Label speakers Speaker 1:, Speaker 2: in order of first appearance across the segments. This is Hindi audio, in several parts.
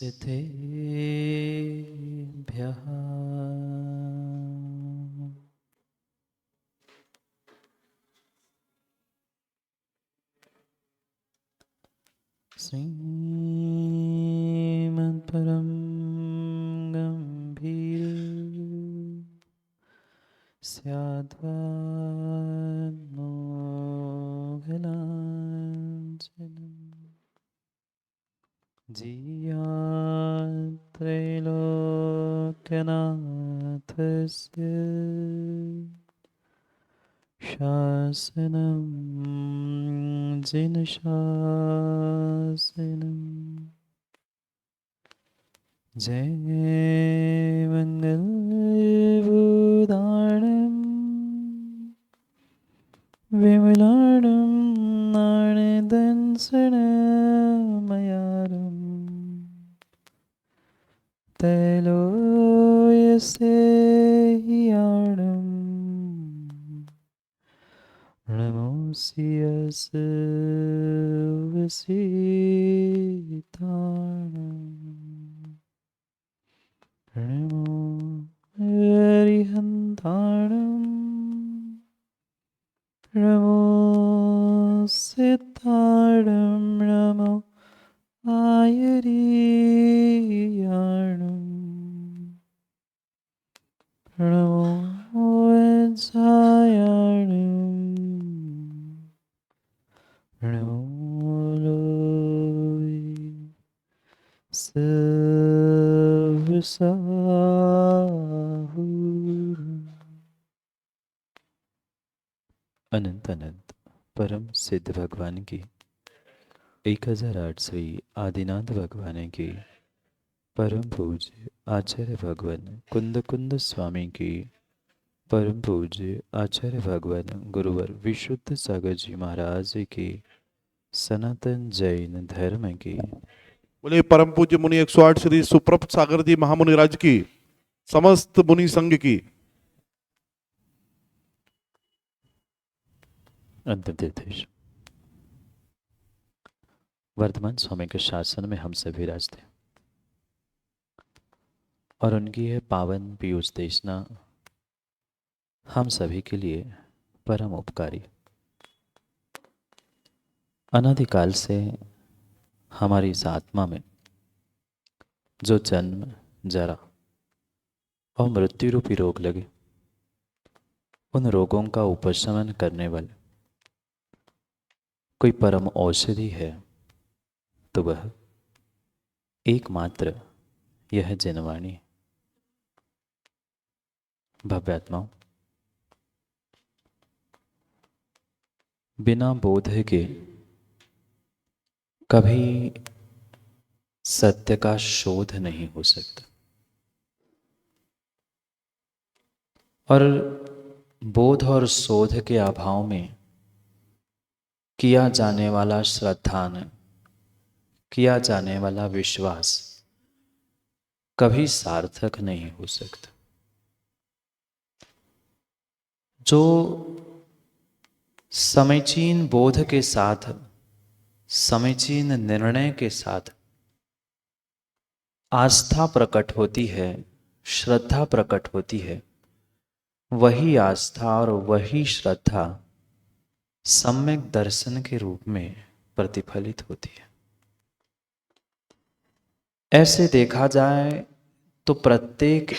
Speaker 1: सिद्धेभ्यः श्रीमद्परं गम्भीरं स्याद्वान्मोघलाञ्छनम् जीयात्रैलोक्यनाथस्य शासनं जिनशासनं जय मङ्गलबुदाणं विमलाणं नाणदंसनमयारं तैलोयसे याणं नमोऽस्यस वसिताणम् नमो हरिहन्ताणं नमो सिताणं नमो आयर्याणं नमो वज्रायाणं नमो लोय अनंत अनंत परम सिद्ध भगवान की 1008वीं आदिनाथ भगवान की परम पूज्य आचार्य भगवान कुंद कुंद स्वामी की परम पूज्य आचार्य भगवान गुरुवर विशुद्ध सागर जी महाराज की सनातन जैन धर्म की
Speaker 2: बोले परम पूज्य मुनि 108 श्री सुप्रभुत सागर जी महामुनि राज की समस्त मुनि संघ की
Speaker 1: अंतिम तीर्थेश वर्तमान स्वामी के शासन में हम सभी राजते और उनकी यह पावन पीयूष देशना हम सभी के लिए परम उपकारी। अनादिकाल से हमारी इस आत्मा में जो जन्म जरा और मृत्यु रूपी रोग लगे, उन रोगों का उपशमन करने वाले कोई परम औषधि है तो वह एकमात्र यह जनवाणी। भव्यात्माओं, बिना बोध के कभी सत्य का शोध नहीं हो सकता और बोध और शोध के अभाव में किया जाने वाला श्रद्धान, किया जाने वाला विश्वास कभी सार्थक नहीं हो सकता। जो समीचीन बोध के साथ, समीचीन निर्णय के साथ आस्था प्रकट होती है, श्रद्धा प्रकट होती है, वही आस्था और वही श्रद्धा सम्यक दर्शन के रूप में प्रतिफलित होती है। ऐसे देखा जाए तो प्रत्येक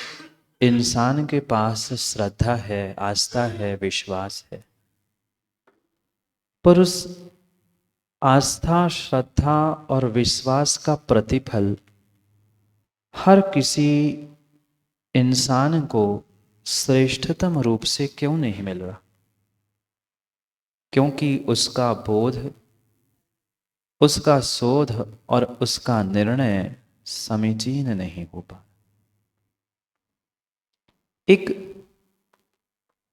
Speaker 1: इंसान के पास श्रद्धा है, आस्था है, विश्वास है, पर उस आस्था, श्रद्धा और विश्वास का प्रतिफल हर किसी इंसान को श्रेष्ठतम रूप से क्यों नहीं मिल रहा? क्योंकि उसका बोध, उसका शोध और उसका निर्णय समीचीन नहीं हो पा। एक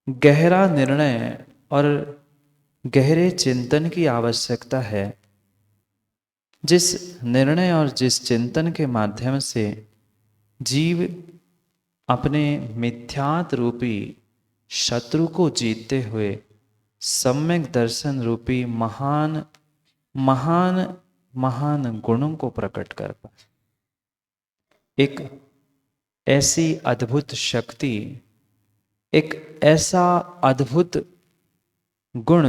Speaker 1: गहरा निर्णय और गहरे चिंतन की आवश्यकता है, जिस निर्णय और जिस चिंतन के माध्यम से जीव अपने मिथ्यात्व रूपी शत्रु को जीतते हुए सम्यक दर्शन रूपी महान महान महान गुणों को प्रकट कर पाए। एक ऐसी अद्भुत शक्ति, एक ऐसा अद्भुत गुण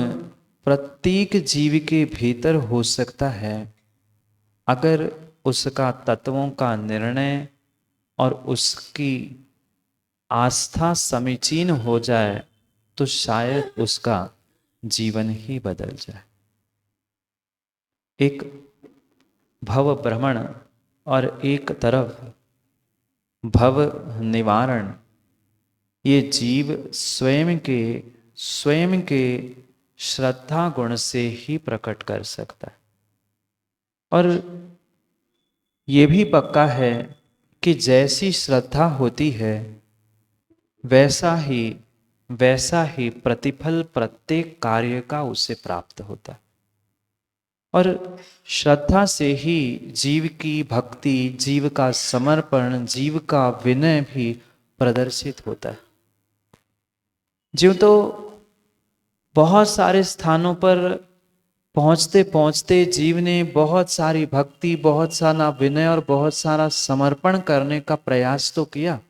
Speaker 1: प्रत्येक जीव के भीतर हो सकता है अगर उसका तत्वों का निर्णय और उसकी आस्था समीचीन हो जाए तो शायद उसका जीवन ही बदल जाए। एक भव भ्रमण और एक तरफ भव निवारण, ये जीव स्वयं के श्रद्धा गुण से ही प्रकट कर सकता है। और ये भी पक्का है कि जैसी श्रद्धा होती है वैसा ही प्रतिफल प्रत्येक कार्य का उसे प्राप्त होता है। और श्रद्धा से ही जीव की भक्ति, जीव का समर्पण, जीव का विनय भी प्रदर्शित होता है। जीव तो बहुत सारे स्थानों पर पहुंचते पहुंचते जीव ने बहुत सारी भक्ति, बहुत सारा विनय और बहुत सारा समर्पण करने का प्रयास तो किया,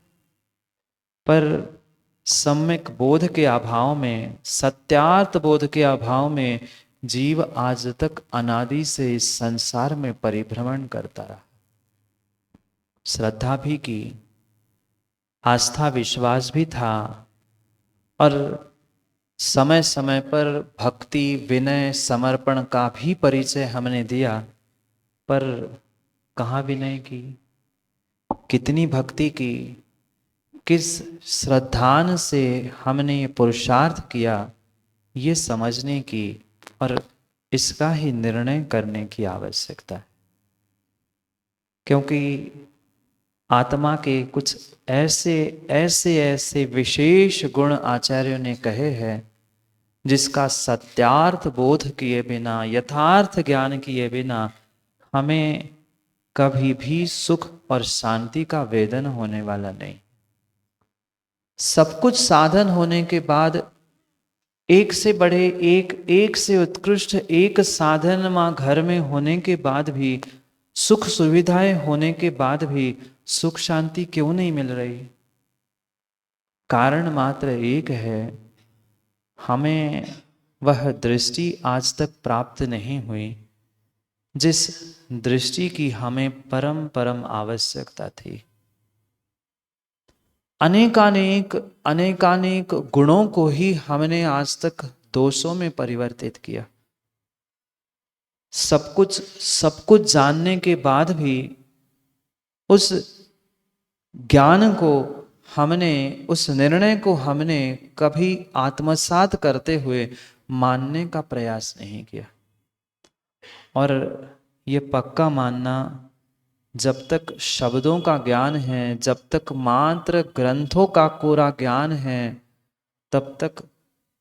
Speaker 1: पर सम्यक बोध के अभाव में, सत्यार्थ बोध के अभाव में जीव आज तक अनादि से इस संसार में परिभ्रमण करता रहा। श्रद्धा भी की, आस्था विश्वास भी था, और समय समय पर भक्ति, विनय, समर्पण का भी परिचय हमने दिया, पर कहाँ विनय की, कितनी भक्ति की, किस श्रद्धान से हमने ये पुरुषार्थ किया, ये समझने की और इसका ही निर्णय करने की आवश्यकता है। क्योंकि आत्मा के कुछ ऐसे विशेष गुण आचार्यों ने कहे हैं जिसका सत्यार्थ बोध किए बिना, यथार्थ ज्ञान किए बिना हमें कभी भी सुख और शांति का वेदन होने वाला नहीं। सब कुछ साधन होने के बाद, एक से बड़े एक से उत्कृष्ट एक साधन मां घर में होने के बाद भी, सुख सुविधाएं होने के बाद भी सुख शांति क्यों नहीं मिल रही? कारण मात्र एक है, हमें वह दृष्टि आज तक प्राप्त नहीं हुई जिस दृष्टि की हमें परम परम आवश्यकता थी। अनेकानेक गुणों को ही हमने आज तक दोषों में परिवर्तित किया। सब कुछ जानने के बाद भी उस ज्ञान को हमने, उस निर्णय को हमने कभी आत्मसात करते हुए मानने का प्रयास नहीं किया। और ये पक्का मानना, जब तक शब्दों का ज्ञान है, जब तक मात्र ग्रंथों का कोरा ज्ञान है, तब तक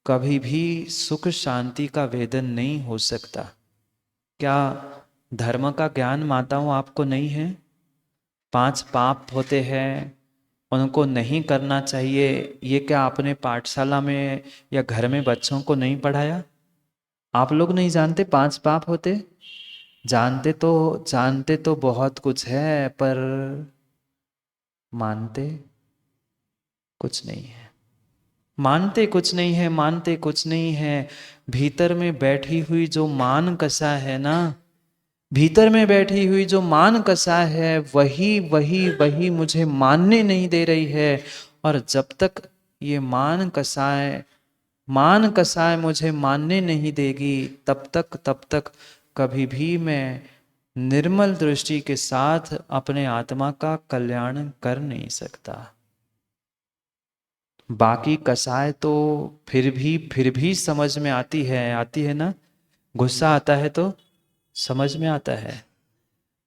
Speaker 1: कभी भी सुख शांति का वेदन नहीं हो सकता। क्या धर्म का ज्ञान माताओं आपको नहीं है? 5 पाप होते हैं, उनको नहीं करना चाहिए, ये क्या आपने पाठशाला में या घर में बच्चों को नहीं पढ़ाया? आप लोग नहीं जानते 5 पाप होते? जानते तो बहुत कुछ है, पर मानते कुछ नहीं है। मानते कुछ नहीं है। भीतर में बैठी हुई जो मान कसा है ना, भीतर में बैठी हुई जो मान कसा है, वही मुझे मानने नहीं दे रही है। और जब तक ये मान कसाए मुझे मानने नहीं देगी, तब तक कभी भी मैं निर्मल दृष्टि के साथ अपने आत्मा का कल्याण कर नहीं सकता। बाकी कसाय तो फिर भी समझ में आती है ना। गुस्सा आता है तो समझ में आता है,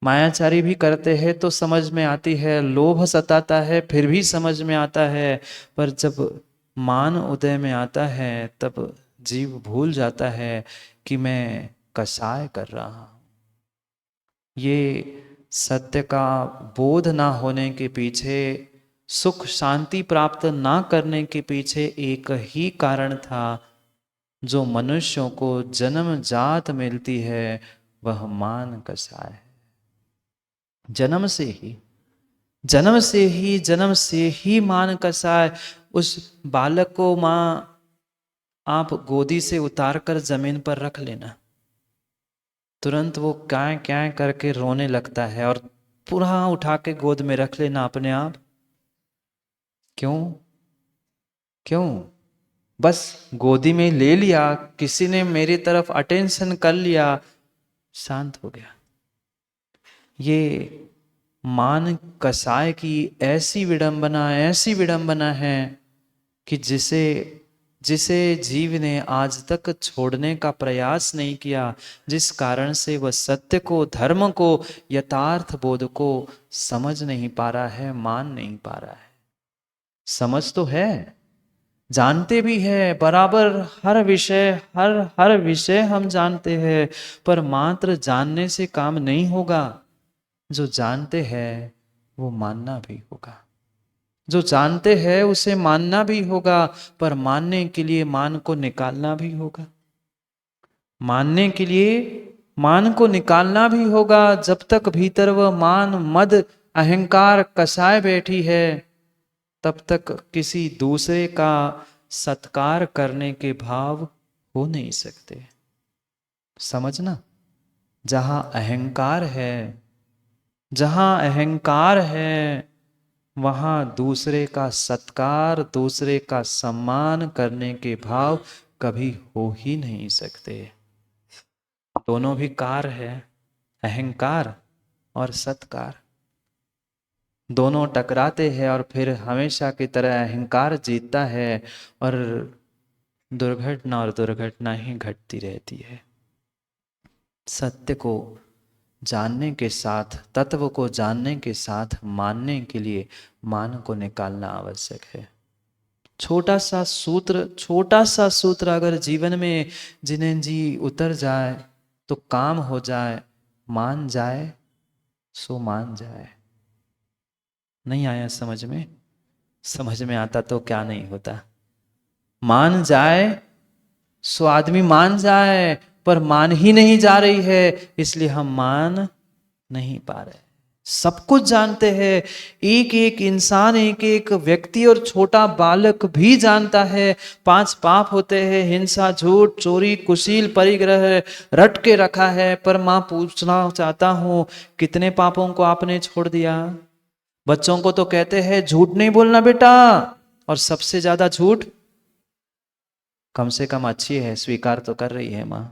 Speaker 1: मायाचारी भी करते हैं तो समझ में आती है, लोभ सताता है फिर भी समझ में आता है, पर जब मान उदय में आता है तब जीव भूल जाता है कि मैं कसाय कर रहा हूं। ये सत्य का बोध ना होने के पीछे, सुख शांति प्राप्त ना करने के पीछे एक ही कारण था, जो मनुष्यों को जन्म जात मिलती है, वह मान कसाय है। जन्म से ही जन्म से ही मान कसाय। उस बालक को माँ आप गोदी से उतार कर जमीन पर रख लेना, तुरंत वो क्या क्या करके रोने लगता है, और पूरा उठा के गोद में रख लेना अपने आप। क्यों? क्यों? बस गोदी में ले लिया, किसी ने मेरी तरफ अटेंशन कर लिया, शांत हो गया। ये मान कसाय की ऐसी विडंबना है कि जिसे जिसे जीव ने आज तक छोड़ने का प्रयास नहीं किया, जिस कारण से वह सत्य को, धर्म को, यथार्थ बोध को समझ नहीं पा रहा है, मान नहीं पा रहा है। समझ तो है, जानते भी है बराबर, हर विषय हम जानते हैं, पर मात्र जानने से काम नहीं होगा। जो जानते हैं वो मानना भी होगा, जो जानते हैं उसे मानना भी होगा, पर मानने के लिए मान को निकालना भी होगा। मानने के लिए मान को निकालना भी होगा। जब तक भीतर वह मान, मद, अहंकार कसाए बैठी है, तब तक किसी दूसरे का सत्कार करने के भाव हो नहीं सकते। समझना, जहां अहंकार है, जहां अहंकार है, वहां दूसरे का सत्कार, दूसरे का सम्मान करने के भाव कभी हो ही नहीं सकते। दोनों भी कार है, अहंकार और सत्कार। दोनों टकराते हैं और फिर हमेशा की तरह अहंकार जीतता है, और दुर्घटना ही घटती रहती है। सत्य को जानने के साथ, तत्व को जानने के साथ मानने के लिए मान को निकालना आवश्यक है। छोटा सा सूत्र अगर जीवन में जिन्हें जी उतर जाए तो काम हो जाए। मान जाए सो मान जाए। नहीं आया समझ में? समझ में आता तो क्या नहीं होता। मान जाए सो आदमी मान जाए, पर मान ही नहीं जा रही है, इसलिए हम मान नहीं पा रहे। सब कुछ जानते हैं, एक एक इंसान, एक एक व्यक्ति और छोटा बालक भी जानता है 5 पाप होते हैं, हिंसा, झूठ, चोरी, कुशील, परिग्रह रट के रखा है। पर मां पूछना चाहता हूं, कितने पापों को आपने छोड़ दिया? बच्चों को तो कहते हैं झूठ नहीं बोलना बेटा, और सबसे ज्यादा झूठ कम से कम अच्छी है, स्वीकार तो कर रही है मां।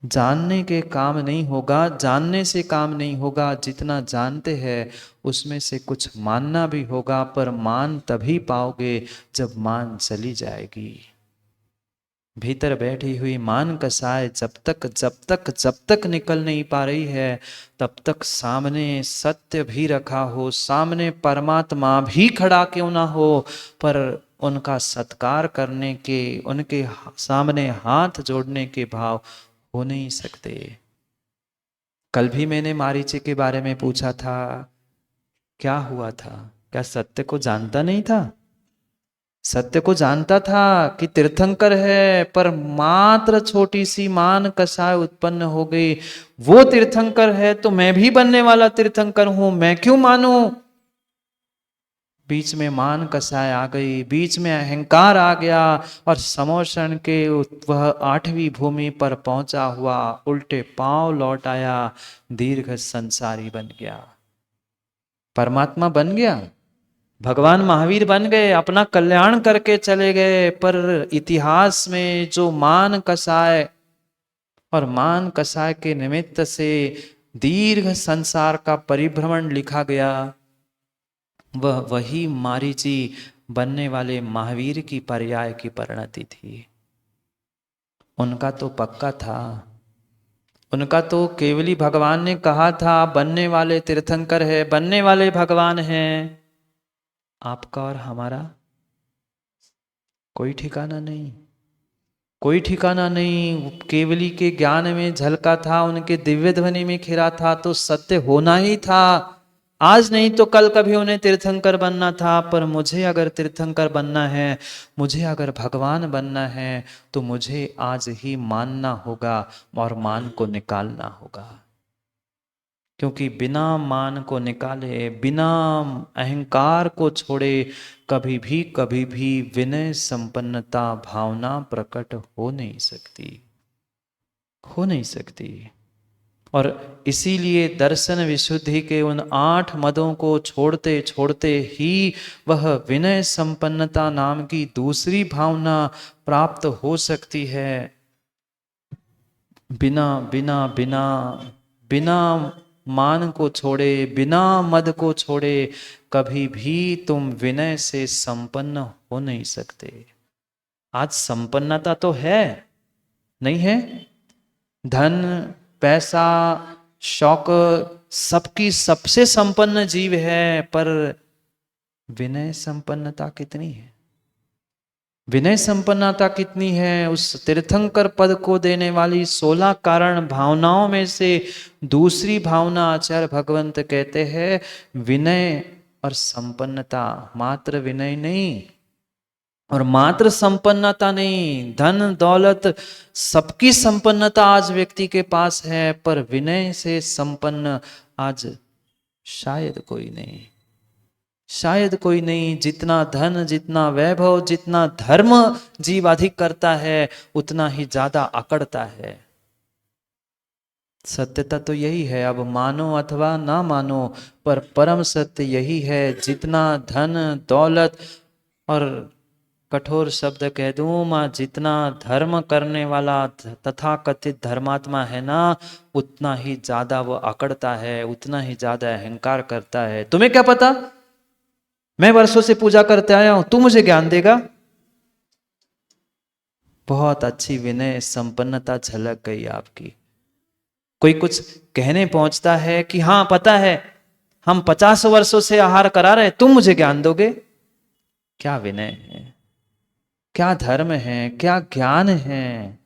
Speaker 1: जानने के काम नहीं होगा, जानने से काम नहीं होगा। जितना जानते हैं उसमें से कुछ मानना भी होगा, पर मान तभी पाओगे जब मान चली जाएगी। भीतर बैठी हुई मान कसाय जब तक निकल नहीं पा रही है, तब तक सामने सत्य भी रखा हो, सामने परमात्मा भी खड़ा क्यों ना हो, पर उनका सत्कार करने के, उनके सामने हाथ जोड़ने के भाव हो नहीं सकते। कल भी मैंने मारीचे के बारे में पूछा था, क्या हुआ था? क्या सत्य को जानता नहीं था? सत्य को जानता था कि तीर्थंकर है, पर मात्र छोटी सी मान कसाय उत्पन्न हो गई। वो तीर्थंकर है तो मैं भी बनने वाला तीर्थंकर हूं, मैं क्यों मानूं? बीच में मान कसाय आ गई, बीच में अहंकार आ गया, और समोषण के वह 8वीं भूमि पर पहुंचा हुआ उल्टे पांव लौट आया, दीर्घ संसारी बन गया, परमात्मा बन गया, भगवान महावीर बन गए, अपना कल्याण करके चले गए। पर इतिहास में जो मान कसाय और मान कसाय के निमित्त से दीर्घ संसार का परिभ्रमण लिखा गया, वह वही मारीची बनने वाले महावीर की पर्याय की परिणति थी। उनका तो पक्का था, उनका तो केवली भगवान ने कहा था बनने वाले तीर्थंकर है, बनने वाले भगवान हैं। आपका और हमारा कोई ठिकाना नहीं, कोई ठिकाना नहीं। केवली के ज्ञान में झलका था, उनके दिव्य ध्वनि में खिरा था, तो सत्य होना ही था। आज नहीं तो कल कभी उन्हें तीर्थंकर बनना था। पर मुझे अगर तीर्थंकर बनना है, मुझे अगर भगवान बनना है, तो मुझे आज ही मानना होगा और मान को निकालना होगा। क्योंकि बिना मान को निकाले, बिना अहंकार को छोड़े कभी भी विनय संपन्नता भावना प्रकट हो नहीं सकती, हो नहीं सकती। और इसीलिए दर्शन विशुद्धि के उन 8 मदों को छोड़ते छोड़ते ही वह विनय संपन्नता नाम की दूसरी भावना प्राप्त हो सकती है। बिना बिना बिना बिना मान को छोड़े, बिना मद को छोड़े कभी भी तुम विनय से संपन्न हो नहीं सकते। आज संपन्नता तो है, नहीं है? धन, पैसा, शौक, सबकी सबसे संपन्न जीव है, पर विनय संपन्नता कितनी है? विनय संपन्नता कितनी है? उस तीर्थंकर पद को देने वाली 16 कारण भावनाओं में से दूसरी भावना आचार्य भगवंत कहते हैं विनय और संपन्नता। मात्र विनय नहीं और मात्र संपन्नता नहीं, धन दौलत सबकी संपन्नता आज व्यक्ति के पास है, पर विनय से संपन्न आज शायद कोई नहीं, शायद कोई नहीं। जितना धन, जितना वैभव, जितना धर्म जीव अधिक करता है, उतना ही ज्यादा अकड़ता है। सत्यता तो यही है, अब मानो अथवा ना मानो, पर परम सत्य यही है। जितना धन दौलत और कठोर शब्द कह दूं मां, जितना धर्म करने वाला तथा कथित धर्मात्मा है ना, उतना ही ज्यादा वो अकड़ता है, उतना ही ज्यादा अहंकार करता है। तुम्हें क्या पता, मैं वर्षों से पूजा करते आया हूं, तू मुझे ज्ञान देगा? बहुत अच्छी विनय संपन्नता झलक गई आपकी। कोई कुछ कहने पहुंचता है कि हाँ पता है, हम 50 वर्षों से आहार करा रहे, तुम मुझे ज्ञान दोगे? क्या विनय है, क्या धर्म है, क्या ज्ञान है?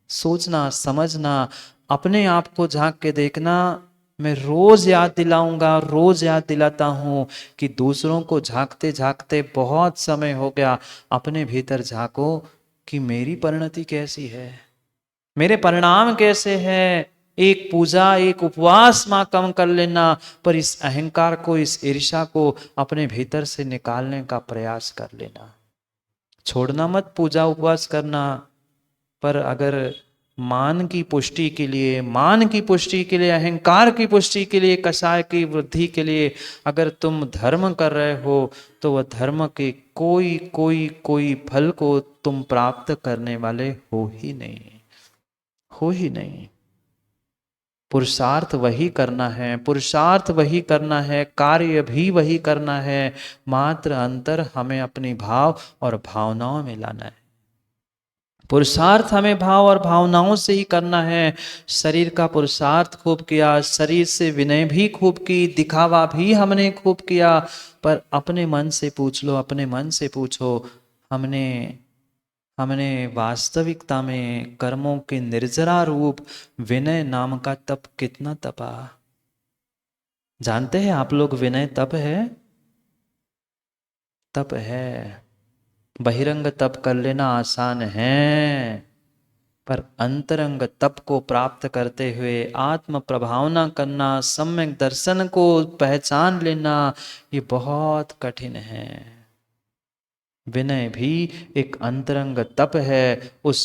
Speaker 1: सोचना, समझना, अपने आप को झांक के देखना। मैं रोज याद दिलाऊंगा, रोज याद दिलाता हूं कि दूसरों को झांकते झांकते बहुत समय हो गया, अपने भीतर झांको कि मेरी परिणति कैसी है, मेरे परिणाम कैसे हैं। एक पूजा, एक उपवास मां कम कर लेना, पर इस अहंकार को, इस ईर्ष्या को अपने भीतर से निकालने का प्रयास कर लेना। छोड़ना मत पूजा उपवास करना, पर अगर मान की पुष्टि के लिए, मान की पुष्टि के लिए, अहंकार की पुष्टि के लिए, कषाय की वृद्धि के लिए अगर तुम धर्म कर रहे हो, तो वह धर्म के कोई कोई कोई फल को तुम प्राप्त करने वाले हो ही नहीं, हो ही नहीं। पुरुषार्थ वही करना है, पुरुषार्थ वही करना है, कार्य भी वही करना है, मात्र अंतर हमें अपनी भाव और भावनाओं में लाना है। पुरुषार्थ हमें भाव और भावनाओं से ही करना है। शरीर का पुरुषार्थ खूब किया, शरीर से विनय भी खूब की, दिखावा भी हमने खूब किया, पर अपने मन से पूछ लो, अपने मन से पूछो, हमने हमने वास्तविकता में कर्मों के निर्जरा रूप विनय नाम का तप कितना तपा? जानते हैं आप लोग विनय तप है? तप है। बहिरंग तप कर लेना आसान है, पर अंतरंग तप को प्राप्त करते हुए आत्म प्रभावना करना, सम्यक दर्शन को पहचान लेना, ये बहुत कठिन है। विनय भी एक अंतरंग तप है। उस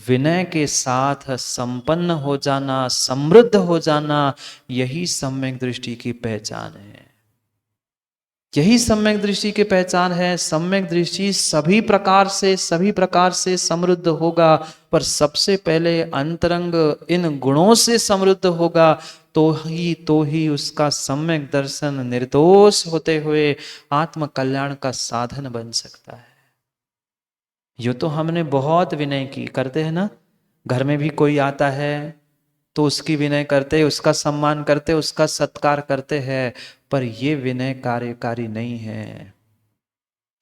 Speaker 1: विनय के साथ संपन्न हो जाना, समृद्ध हो जाना, यही सम्यक दृष्टि की पहचान है, यही सम्यक दृष्टि की पहचान है। सम्यक दृष्टि सभी प्रकार से समृद्ध होगा, पर सबसे पहले अंतरंग इन गुणों से समृद्ध होगा, तो ही उसका सम्यक दर्शन निर्दोष होते हुए आत्म कल्याण का साधन बन सकता है। यो तो हमने बहुत विनय की करते हैं ना, घर में भी कोई आता है तो उसकी विनय करते, उसका सम्मान करते, उसका सत्कार करते हैं, पर ये विनय कार्यकारी नहीं है।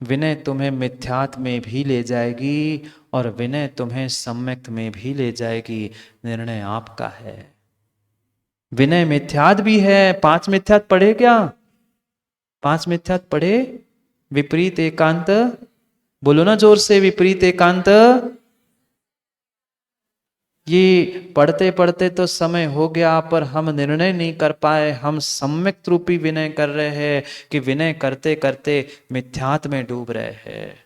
Speaker 1: विनय तुम्हें मिथ्यात्व में भी ले जाएगी और विनय तुम्हें सम्यक में भी ले जाएगी, निर्णय आपका है। विनय मिथ्यात्व भी है। 5 मिथ्यात्व पढ़े क्या? 5 मिथ्यात्व पढ़े? विपरीत एकांत, बोलो ना जोर से, विपरीत एकांत,
Speaker 3: ये पढ़ते पढ़ते तो समय हो गया पर हम निर्णय नहीं कर पाए। हम सम्यक रूपी विनय कर रहे हैं कि विनय करते करते मिथ्यात्व में डूब रहे हैं।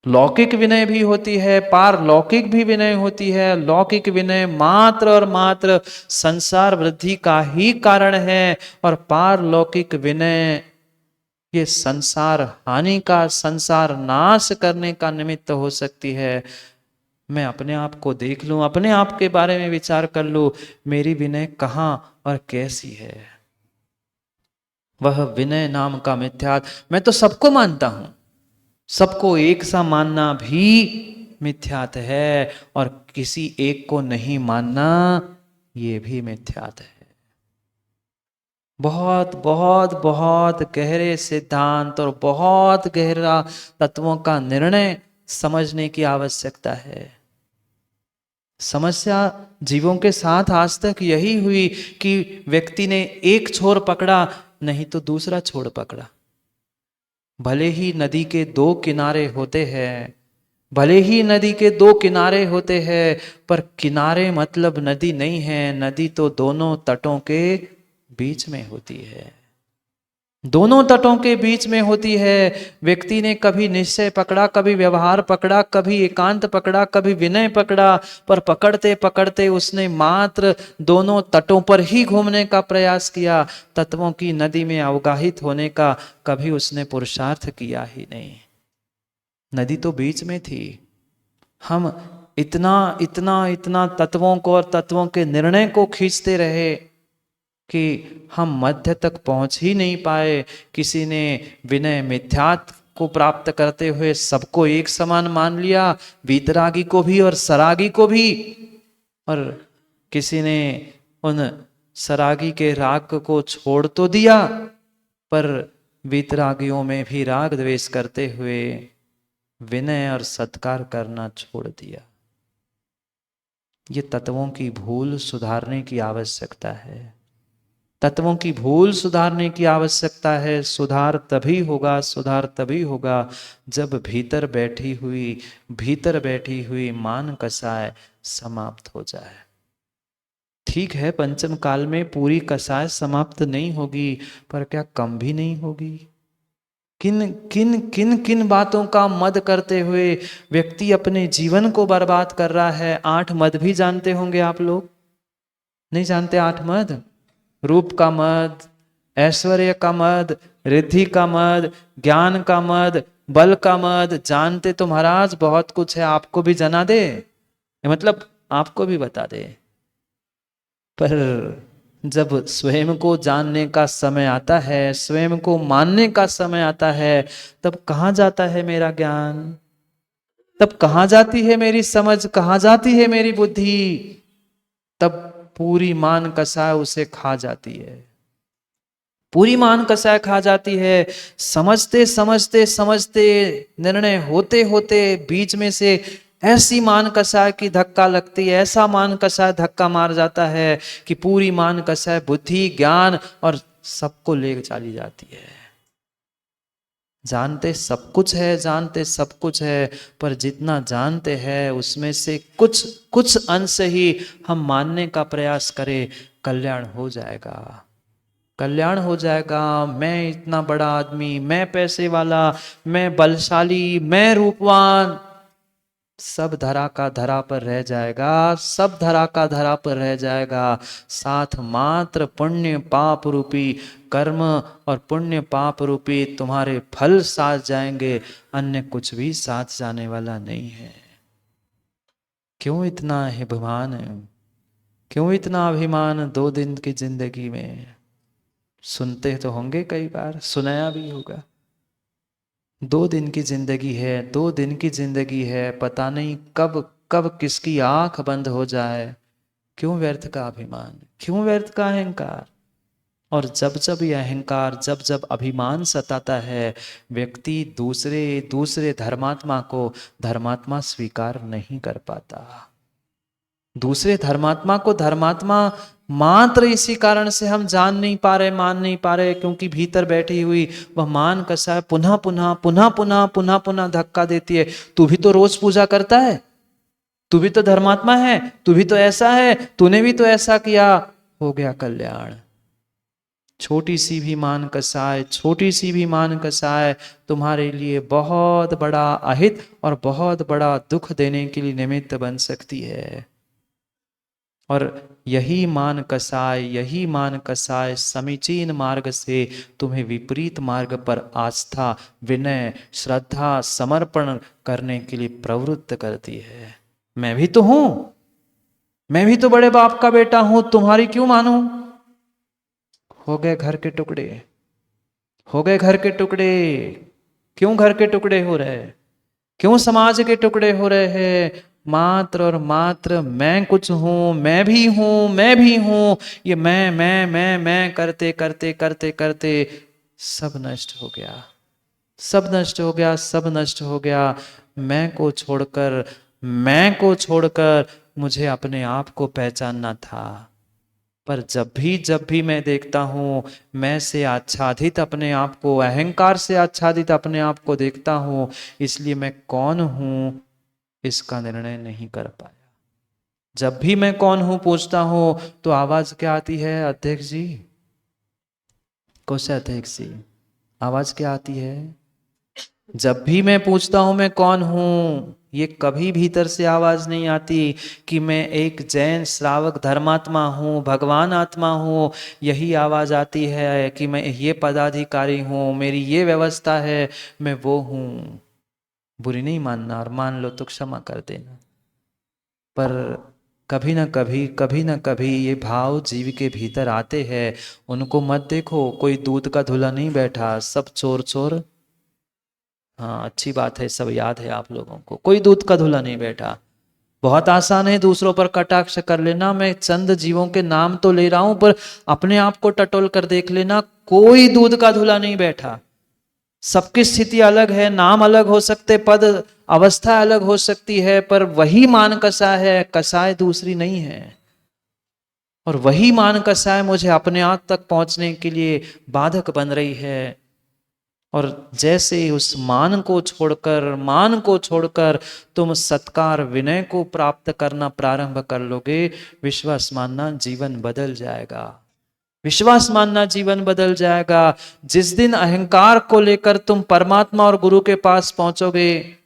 Speaker 3: लौकिक विनय भी होती है, पारलौकिक भी विनय होती है। लौकिक विनय मात्र और मात्र संसार वृद्धि का ही कारण है और पारलौकिक विनय ये संसार हानि का, संसार नाश करने का निमित्त हो सकती है। मैं अपने आप को देख लूं, अपने आप के बारे में विचार कर लूं, मेरी विनय कहां और कैसी है। वह विनय नाम का मिथ्यात्व मैं तो सबको मानता हूं, सबको एक सा मानना भी मिथ्यात्व है और किसी एक को नहीं मानना ये भी मिथ्यात्व है। बहुत बहुत बहुत गहरे सिद्धांत और बहुत गहरा तत्वों का निर्णय समझने की आवश्यकता है। समस्या जीवों के साथ आज तक यही हुई कि व्यक्ति ने एक छोर पकड़ा नहीं तो दूसरा छोर पकड़ा। भले ही नदी के दो किनारे होते हैं, भले ही नदी के दो किनारे होते हैं, पर किनारे मतलब नदी नहीं है। नदी तो दोनों तटों के बीच में होती है, दोनों तटों के बीच में होती है। व्यक्ति ने कभी निश्चय पकड़ा, कभी व्यवहार पकड़ा, कभी एकांत पकड़ा, कभी विनय पकड़ा, पर पकड़ते पकड़ते उसने मात्र दोनों तटों पर ही घूमने का प्रयास किया। तत्वों की नदी में अवगाहित होने का कभी उसने पुरुषार्थ किया ही नहीं। नदी तो बीच में थी। हम इतना इतना इतना तत्वों को और तत्वों के निर्णय को खींचते रहे कि हम मध्य तक पहुंच ही नहीं पाए। किसी ने विनय मिथ्यात्व को प्राप्त करते हुए सबको एक समान मान लिया, वीतरागी को भी और सरागी को भी, और किसी ने उन सरागी के राग को छोड़ तो दिया पर वीतरागियों में भी राग द्वेष करते हुए विनय और सत्कार करना छोड़ दिया। ये तत्वों की भूल सुधारने की आवश्यकता है। तत्वों की भूल सुधारने की आवश्यकता है। सुधार तभी होगा, सुधार तभी होगा जब भीतर बैठी हुई मान कसाय समाप्त हो जाए। ठीक है, पंचम काल में पूरी कसाय समाप्त नहीं होगी, पर क्या कम भी नहीं होगी? किन किन किन किन बातों का मद करते हुए व्यक्ति अपने जीवन को बर्बाद कर रहा है। 8 मद भी जानते होंगे आप लोग, नहीं जानते? 8 मद, रूप का मद, ऐश्वर्य का मद, रिद्धि का मद, ज्ञान का मद, बल का मद। जानते तो महाराज बहुत कुछ है, आपको भी जना दे, मतलब आपको भी बता दे, पर जब स्वयं को जानने का समय आता है, स्वयं को मानने का समय आता है, तब कहाँ जाता है मेरा ज्ञान? तब कहाँ जाती है मेरी समझ? कहाँ जाती है मेरी बुद्धि? तब पूरी मान कसाय उसे खा जाती है, पूरी मान कसाय खा जाती है। समझते समझते समझते, निर्णय होते होते बीच में से ऐसी मान कसाय की धक्का लगती है, ऐसा मान कसाय धक्का मार जाता है कि पूरी मान कसाय बुद्धि, ज्ञान और सबको ले चली जाती है। जानते सब कुछ है, जानते सब कुछ है, पर जितना जानते हैं उसमें से कुछ कुछ अंश ही हम मानने का प्रयास करें, कल्याण हो जाएगा, कल्याण हो जाएगा। मैं इतना बड़ा आदमी, मैं पैसे वाला, मैं बलशाली, मैं रूपवान, सब धरा का धरा पर रह जाएगा, सब धरा का धरा पर रह जाएगा। साथ मात्र पुण्य पाप रूपी कर्म और पुण्य पाप रूपी तुम्हारे फल साथ जाएंगे, अन्य कुछ भी साथ जाने वाला नहीं है। क्यों इतना अभिमान है? क्यों इतना अभिमान 2 दिन की जिंदगी में? सुनते तो होंगे, कई बार सुनाया भी होगा। 2 दिन की जिंदगी है, 2 दिन की जिंदगी है, पता नहीं कब कब किसकी आंख बंद हो जाए। क्यों व्यर्थ का अभिमान? क्यों व्यर्थ का अहंकार? और जब जब यह अहंकार, जब जब अभिमान सताता है, व्यक्ति दूसरे दूसरे धर्मात्मा को धर्मात्मा स्वीकार नहीं कर पाता। दूसरे धर्मात्मा को धर्मात्मा मात्र इसी कारण से हम जान नहीं पा रहे, मान नहीं पा रहे, क्योंकि भीतर बैठी हुई वह मान कसाय पुनः पुनः पुनः पुनः पुनः पुनः धक्का देती है। तू भी तो रोज पूजा करता है, तू भी तो धर्मात्मा है, तू भी तो ऐसा है, तूने भी तो ऐसा किया, हो गया कल्याण। छोटी सी भी मान कसाय, छोटी सी भी मान कसाय तुम्हारे लिए बहुत बड़ा अहित और बहुत बड़ा दुख देने के लिए निमित्त बन सकती है। और यही मान कसाय, यही मान कसाय समीचीन मार्ग से तुम्हें विपरीत मार्ग पर आस्था, विनय, श्रद्धा, समर्पण करने के लिए प्रवृत्त करती है। मैं भी तो हूं, मैं भी तो बड़े बाप का बेटा हूं, तुम्हारी क्यों मानूं? हो गए घर के टुकड़े, हो गए घर के टुकड़े। क्यों घर के टुकड़े हो रहे? क्यों समाज के टुकड़े हो रहे हैं? मात्र और मात्र मैं कुछ हूं, मैं भी हूं, मैं भी हूं, ये मैं करते करते करते करते सब नष्ट हो गया, सब नष्ट हो गया, सब नष्ट हो गया। मैं को छोड़कर, मैं को छोड़कर मुझे अपने आप को पहचानना था। पर जब भी मैं देखता हूं, मैं से आच्छादित अपने आप को, अहंकार से आच्छादित अपने आप को देखता हूं, इसलिए मैं कौन हूं इसका निर्णय नहीं कर पाया। जब भी मैं कौन हूं पूछता हूं तो आवाज क्या आती है अध्यक्ष जी? कोषाध्यक्ष जी, आवाज क्या आती है? जब भी मैं पूछता हूं मैं कौन हूं, ये कभी भीतर से आवाज नहीं आती कि मैं एक जैन श्रावक धर्मात्मा हूं, भगवान आत्मा हूं। यही आवाज आती है कि मैं ये पदाधिकारी हूं, मेरी ये व्यवस्था है, मैं वो हूं। बुरी नहीं मानना, और मान लो तो क्षमा कर देना। पर कभी ना कभी, कभी ना कभी ये भाव जीव के भीतर आते हैं। उनको मत देखो, कोई दूध का धुला नहीं बैठा, सब चोर चोर। हाँ, अच्छी बात है, सब याद है आप लोगों को। कोई दूध का धुला नहीं बैठा। बहुत आसान है दूसरों पर कटाक्ष कर लेना। मैं चंद जीवों के नाम तो ले रहा हूं, पर अपने आप को टटोल कर देख लेना, कोई दूध का धुला नहीं बैठा। सबकी स्थिति अलग है, नाम अलग हो सकते, पद अवस्था अलग हो सकती है, पर वही मान कसा है, कसाय दूसरी नहीं है। और वही मान कसाय मुझे अपने आप तक पहुंचने के लिए बाधक बन रही है। और जैसे उस मान को छोड़कर तुम सत्कार, विनय को प्राप्त करना प्रारंभ कर लोगे, विश्वास मानना जीवन बदल जाएगा। विश्वास मानना जीवन बदल जाएगा। जिस दिन अहंकार को लेकर तुम परमात्मा और गुरु के पास पहुंचोगे,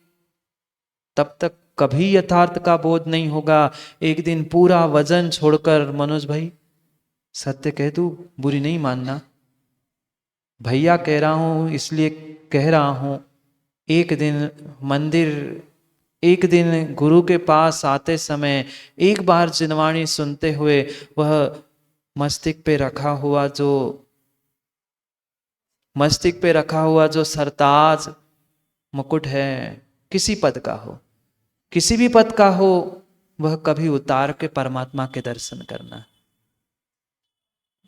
Speaker 3: तब तक कभी यथार्थ का बोध नहीं होगा। एक दिन पूरा वजन छोड़कर, मनोज भाई सत्य कह दूं, बुरी नहीं मानना, भैया कह रहा हूं इसलिए कह रहा हूं, एक दिन मंदिर, एक दिन गुरु के पास आते समय एक बार जिनवाणी सुनते हुए, वह मस्तिष्क पे रखा हुआ जो सरताज मुकुट है, किसी पद का हो, किसी भी पद का हो, वह कभी उतार के परमात्मा के दर्शन करना।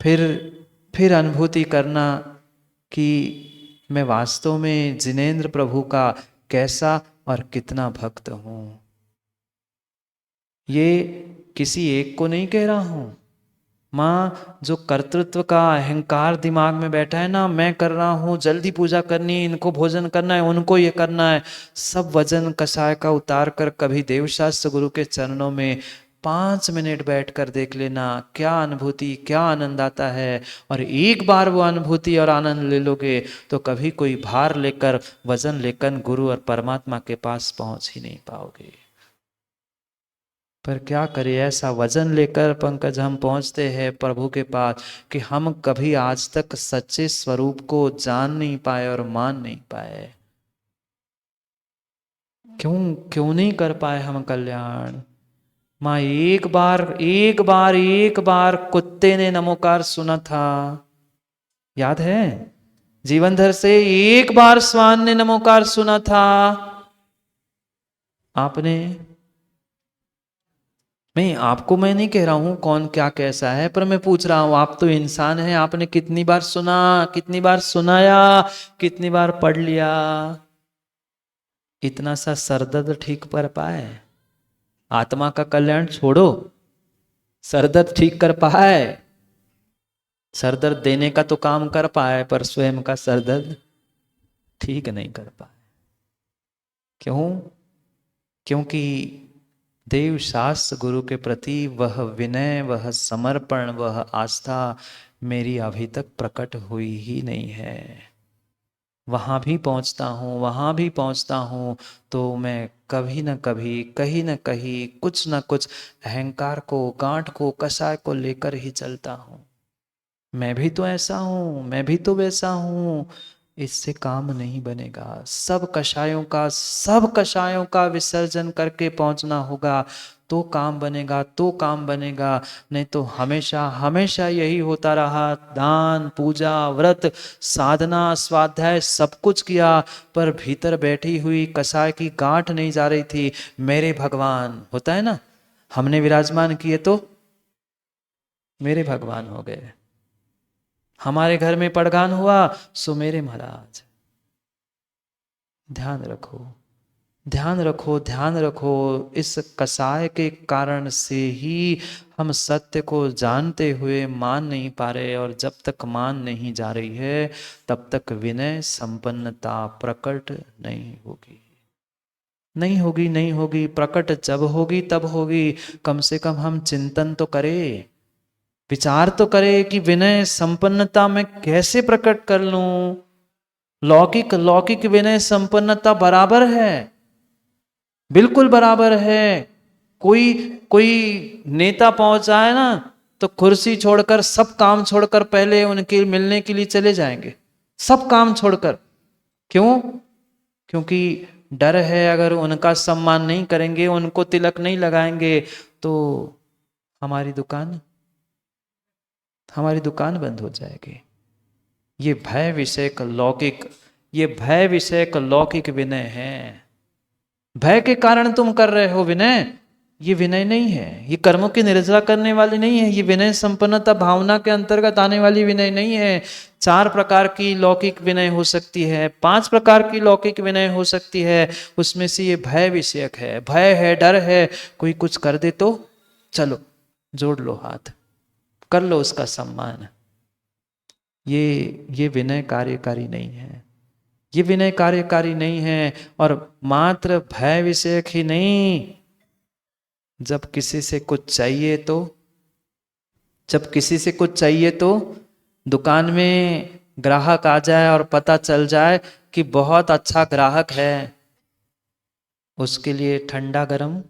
Speaker 3: फिर अनुभूति करना कि मैं वास्तव में जिनेंद्र प्रभु का कैसा और कितना भक्त हूं। ये किसी एक को नहीं कह रहा हूं। माँ, जो कर्तृत्व का अहंकार दिमाग में बैठा है ना, मैं कर रहा हूं, जल्दी पूजा करनी, इनको भोजन करना है, उनको ये करना है, सब वजन कषाय का उतार कर कभी देवशास्त्र गुरु के चरणों में 5 मिनट बैठकर देख लेना, क्या अनुभूति, क्या आनंद आता है। और एक बार वो अनुभूति और आनंद ले लोगे तो कभी कोई भार लेकर, वजन लेकर गुरु और परमात्मा के पास पहुंच ही नहीं पाओगे। पर क्या करें, ऐसा वजन लेकर पंकज हम पहुंचते हैं प्रभु के पास कि हम कभी आज तक सच्चे स्वरूप को जान नहीं पाए और मान नहीं पाए। क्यों नहीं कर पाए हम कल्याण? माँ, एक बार कुत्ते ने नमोकार सुना था, याद है? जीवनधर से एक बार स्वान ने नमोकार सुना था। आपने, मैं नहीं कह रहा हूं कौन क्या कैसा है, पर मैं पूछ रहा हूं, आप तो इंसान हैं, आपने कितनी बार सुना, कितनी बार सुनाया, कितनी बार पढ़ लिया? इतना सा सरदर्द ठीक कर पाए? आत्मा का कल्याण छोड़ो, सरदर्द ठीक कर पाए? सरदर्द देने का तो काम कर पाए, पर स्वयं का सरदर्द ठीक नहीं कर पाए। क्यों? क्योंकि देव शास्त्र गुरु के प्रति वह विनय, वह समर्पण, वह आस्था मेरी अभी तक प्रकट हुई ही नहीं है। वहाँ भी पहुँचता हूँ, वहाँ भी पहुँचता हूँ, तो मैं कभी न कभी, कहीं न कहीं, कुछ न कुछ अहंकार को, गांठ को, कषाय को लेकर ही चलता हूँ। मैं भी तो ऐसा हूँ, मैं भी तो वैसा हूँ। इससे काम नहीं बनेगा। सब कषायों का विसर्जन करके पहुंचना होगा, तो काम बनेगा, तो काम बनेगा। नहीं तो हमेशा हमेशा यही होता रहा। दान, पूजा, व्रत, साधना, स्वाध्याय सब कुछ किया, पर भीतर बैठी हुई कषाय की गांठ नहीं जा रही थी। मेरे भगवान होता है ना, हमने विराजमान किए तो मेरे भगवान हो गए। हमारे घर में पड़गान हुआ सो मेरे महाराज। ध्यान रखो, ध्यान रखो, ध्यान रखो। इस कसाय के कारण से ही हम सत्य को जानते हुए मान नहीं पा रहे, और जब तक मान नहीं जा रही है तब तक विनय संपन्नता प्रकट नहीं होगी। नहीं होगी, नहीं होगी। प्रकट जब होगी तब होगी। कम से कम हम चिंतन तो करें, विचार तो करे कि विनय संपन्नता मैं कैसे प्रकट कर लूं। लौकिक लौकिक विनय संपन्नता बराबर है, बिल्कुल बराबर है। कोई कोई नेता पहुंच जाए ना, तो कुर्सी छोड़कर, सब काम छोड़कर पहले उनके मिलने के लिए चले जाएंगे, सब काम छोड़कर। क्यों? क्योंकि डर है अगर उनका सम्मान नहीं करेंगे, उनको तिलक नहीं लगाएंगे, तो हमारी दुकान बंद हो जाएगी। ये भय विषयक लौकिक विनय है। भय के कारण तुम कर रहे हो विनय, ये विनय नहीं है। ये कर्मों की निर्जरा करने वाली नहीं है। ये विनय संपन्नता भावना के अंतर्गत आने वाली विनय नहीं है। 4 प्रकार की लौकिक विनय हो सकती है, 5 प्रकार की लौकिक विनय हो सकती है। उसमें से ये भय विषयक है। भय है, डर है। कोई कुछ कर दे तो चलो जोड़ लो हाथ, कर लो उसका सम्मान। ये विनय कार्यकारी नहीं है। ये विनय कार्यकारी नहीं है। और मात्र भय विषयक ही नहीं, जब किसी से कुछ चाहिए तो दुकान में ग्राहक आ जाए और पता चल जाए कि बहुत अच्छा ग्राहक है, उसके लिए ठंडा गरम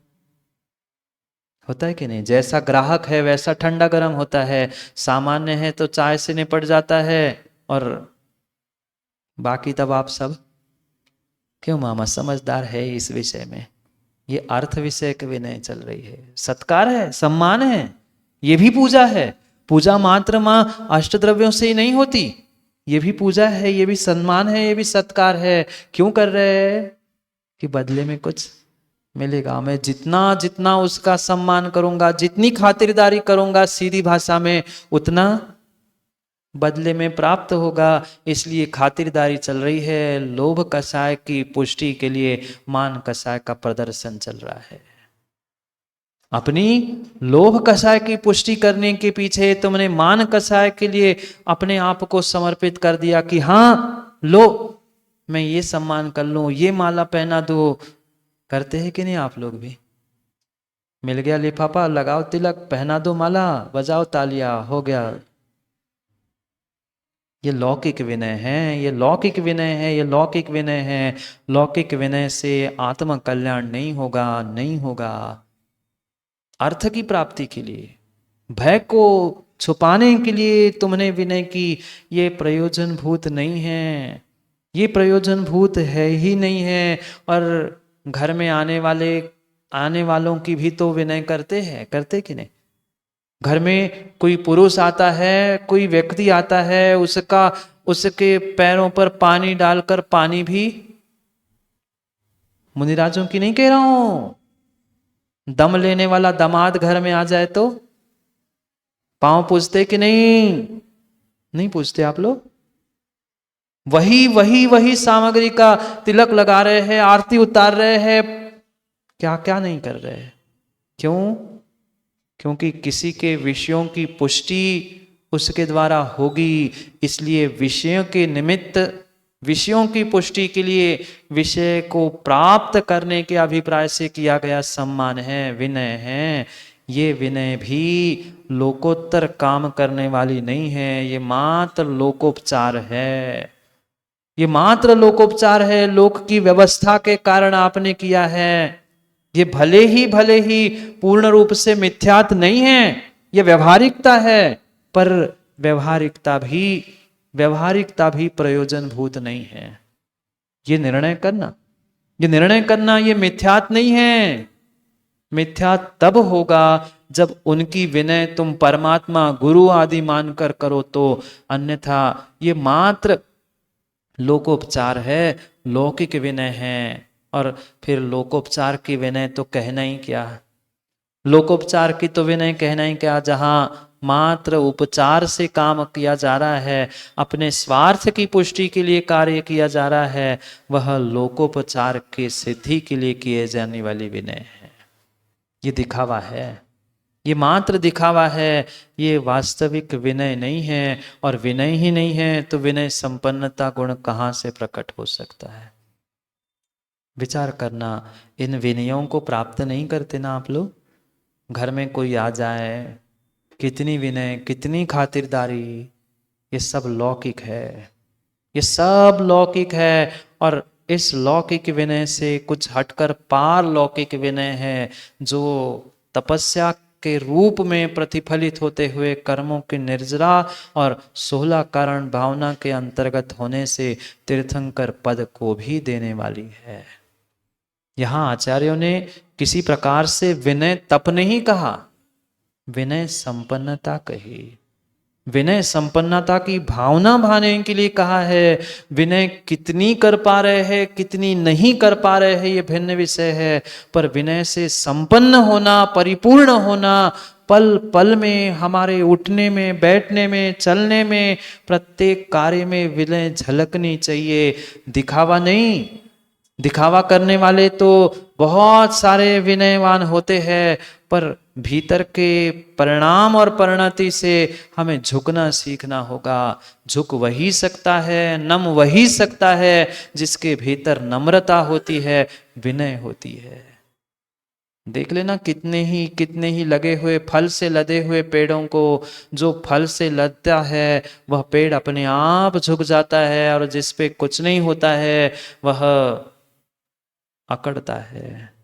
Speaker 3: होता है कि नहीं? जैसा ग्राहक है वैसा ठंडा गरम होता है। सामान्य है तो चाय से निपट जाता है, और बाकी तब आप सब क्यों मामा समझदार है इस विषय में। ये अर्थ विषय के विनय चल रही है। सत्कार है, सम्मान है, ये भी पूजा है। पूजा मात्र मां अष्टद्रव्यों से ही नहीं होती, ये भी पूजा है, ये भी सम्मान है, ये भी सत्कार है। क्यों कर रहे हैं? कि बदले में कुछ मिलेगा। मैं जितना जितना उसका सम्मान करूंगा, जितनी खातिरदारी करूंगा, सीधी भाषा में, उतना बदले में प्राप्त होगा। इसलिए खातिरदारी चल रही है। लोभ कषाय की पुष्टि के लिए मान कषाय का प्रदर्शन चल रहा है। अपनी लोभ कषाय की पुष्टि करने के पीछे तुमने मान कषाय के लिए अपने आप को समर्पित कर दिया कि हाँ लो, मैं ये सम्मान कर लूं, ये माला पहना दो। करते हैं कि नहीं आप लोग भी? मिल गया लिफाफा, लगाओ तिलक, पहना दो माला, बजाओ तालियां, हो गया। ये लौकिक विनय है, ये लौकिक विनय है, ये लौकिक विनय है। लौकिक विनय से आत्म कल्याण नहीं होगा, नहीं होगा। अर्थ की प्राप्ति के लिए, भय को छुपाने के लिए तुमने विनय की, ये प्रयोजन भूत नहीं है, ये प्रयोजन भूत है ही नहीं है। और घर में आने वालों की भी तो विनय करते कि नहीं? घर में कोई पुरुष आता है, कोई व्यक्ति आता है, उसके पैरों पर पानी डालकर, पानी भी मुनिराजों की नहीं कह रहा हूं, दम लेने वाला दामाद घर में आ जाए तो पांव पूजते कि नहीं? नहीं पूजते आप लोग? वही सामग्री का तिलक लगा रहे हैं, आरती उतार रहे हैं, क्या क्या नहीं कर रहे हैं। क्यों? क्योंकि किसी के विषयों की पुष्टि उसके द्वारा होगी, इसलिए विषयों के निमित्त विषयों की पुष्टि के लिए विषय को प्राप्त करने के अभिप्राय से किया गया सम्मान है, विनय है। ये विनय भी लोकोत्तर काम करने वाली नहीं है, ये मात्र लोकोपचार है। ये मात्र लोकोपचार है, लोक की व्यवस्था के कारण आपने किया है। ये भले ही पूर्ण रूप से मिथ्यात नहीं है, ये व्यवहारिकता है, पर व्यवहारिकता भी प्रयोजन भूत नहीं है। ये निर्णय करना ये मिथ्यात नहीं है। मिथ्या तब होगा जब उनकी विनय तुम परमात्मा गुरु आदि मानकर करो तो, अन्यथा ये मात्र लोकोपचार है, लौकिक विनय है। और फिर लोकोपचार की विनय तो कहना ही क्या, लोकोपचार की तो विनय कहना ही क्या, जहां मात्र उपचार से काम किया जा रहा है, अपने स्वार्थ की पुष्टि के लिए कार्य किया जा रहा है, वह लोकोपचार के सिद्धि के लिए किए जाने वाली विनय है। ये दिखावा है, ये मात्र दिखावा है, ये वास्तविक विनय नहीं है। और विनय ही नहीं है तो विनय संपन्नता गुण कहाँ से प्रकट हो सकता है? विचार करना, इन विनयों को प्राप्त नहीं करते ना आप लोग। घर में कोई आ जाए, कितनी विनय, कितनी खातिरदारी, ये सब लौकिक है, ये सब लौकिक है। और इस लौकिक विनय से कुछ हटकर पार लौकिक विनय है, जो तपस्या के रूप में प्रतिफलित होते हुए कर्मों की निर्जरा और 16 कारण भावना के अंतर्गत होने से तीर्थंकर पद को भी देने वाली है। यहां आचार्यों ने किसी प्रकार से विनय तप नहीं कहा, विनय संपन्नता कही, विनय संपन्नता की भावना भाने के लिए कहा है। विनय कितनी कर पा रहे हैं, कितनी नहीं कर पा रहे हैं, ये भिन्न विषय है, पर विनय से संपन्न होना, परिपूर्ण होना, पल पल में, हमारे उठने में, बैठने में, चलने में, प्रत्येक कार्य में विनय झलकनी चाहिए, दिखावा नहीं। दिखावा करने वाले तो बहुत सारे विनयवान होते हैं, पर भीतर के परिणाम और परिणति से हमें झुकना सीखना होगा। झुक वही सकता है, नम वही सकता है जिसके भीतर नम्रता होती है, विनय होती है। देख लेना कितने ही लगे हुए, फल से लदे हुए पेड़ों को, जो फल से लदता है वह पेड़ अपने आप झुक जाता है, और जिस पे कुछ नहीं होता है वह अकड़ता है।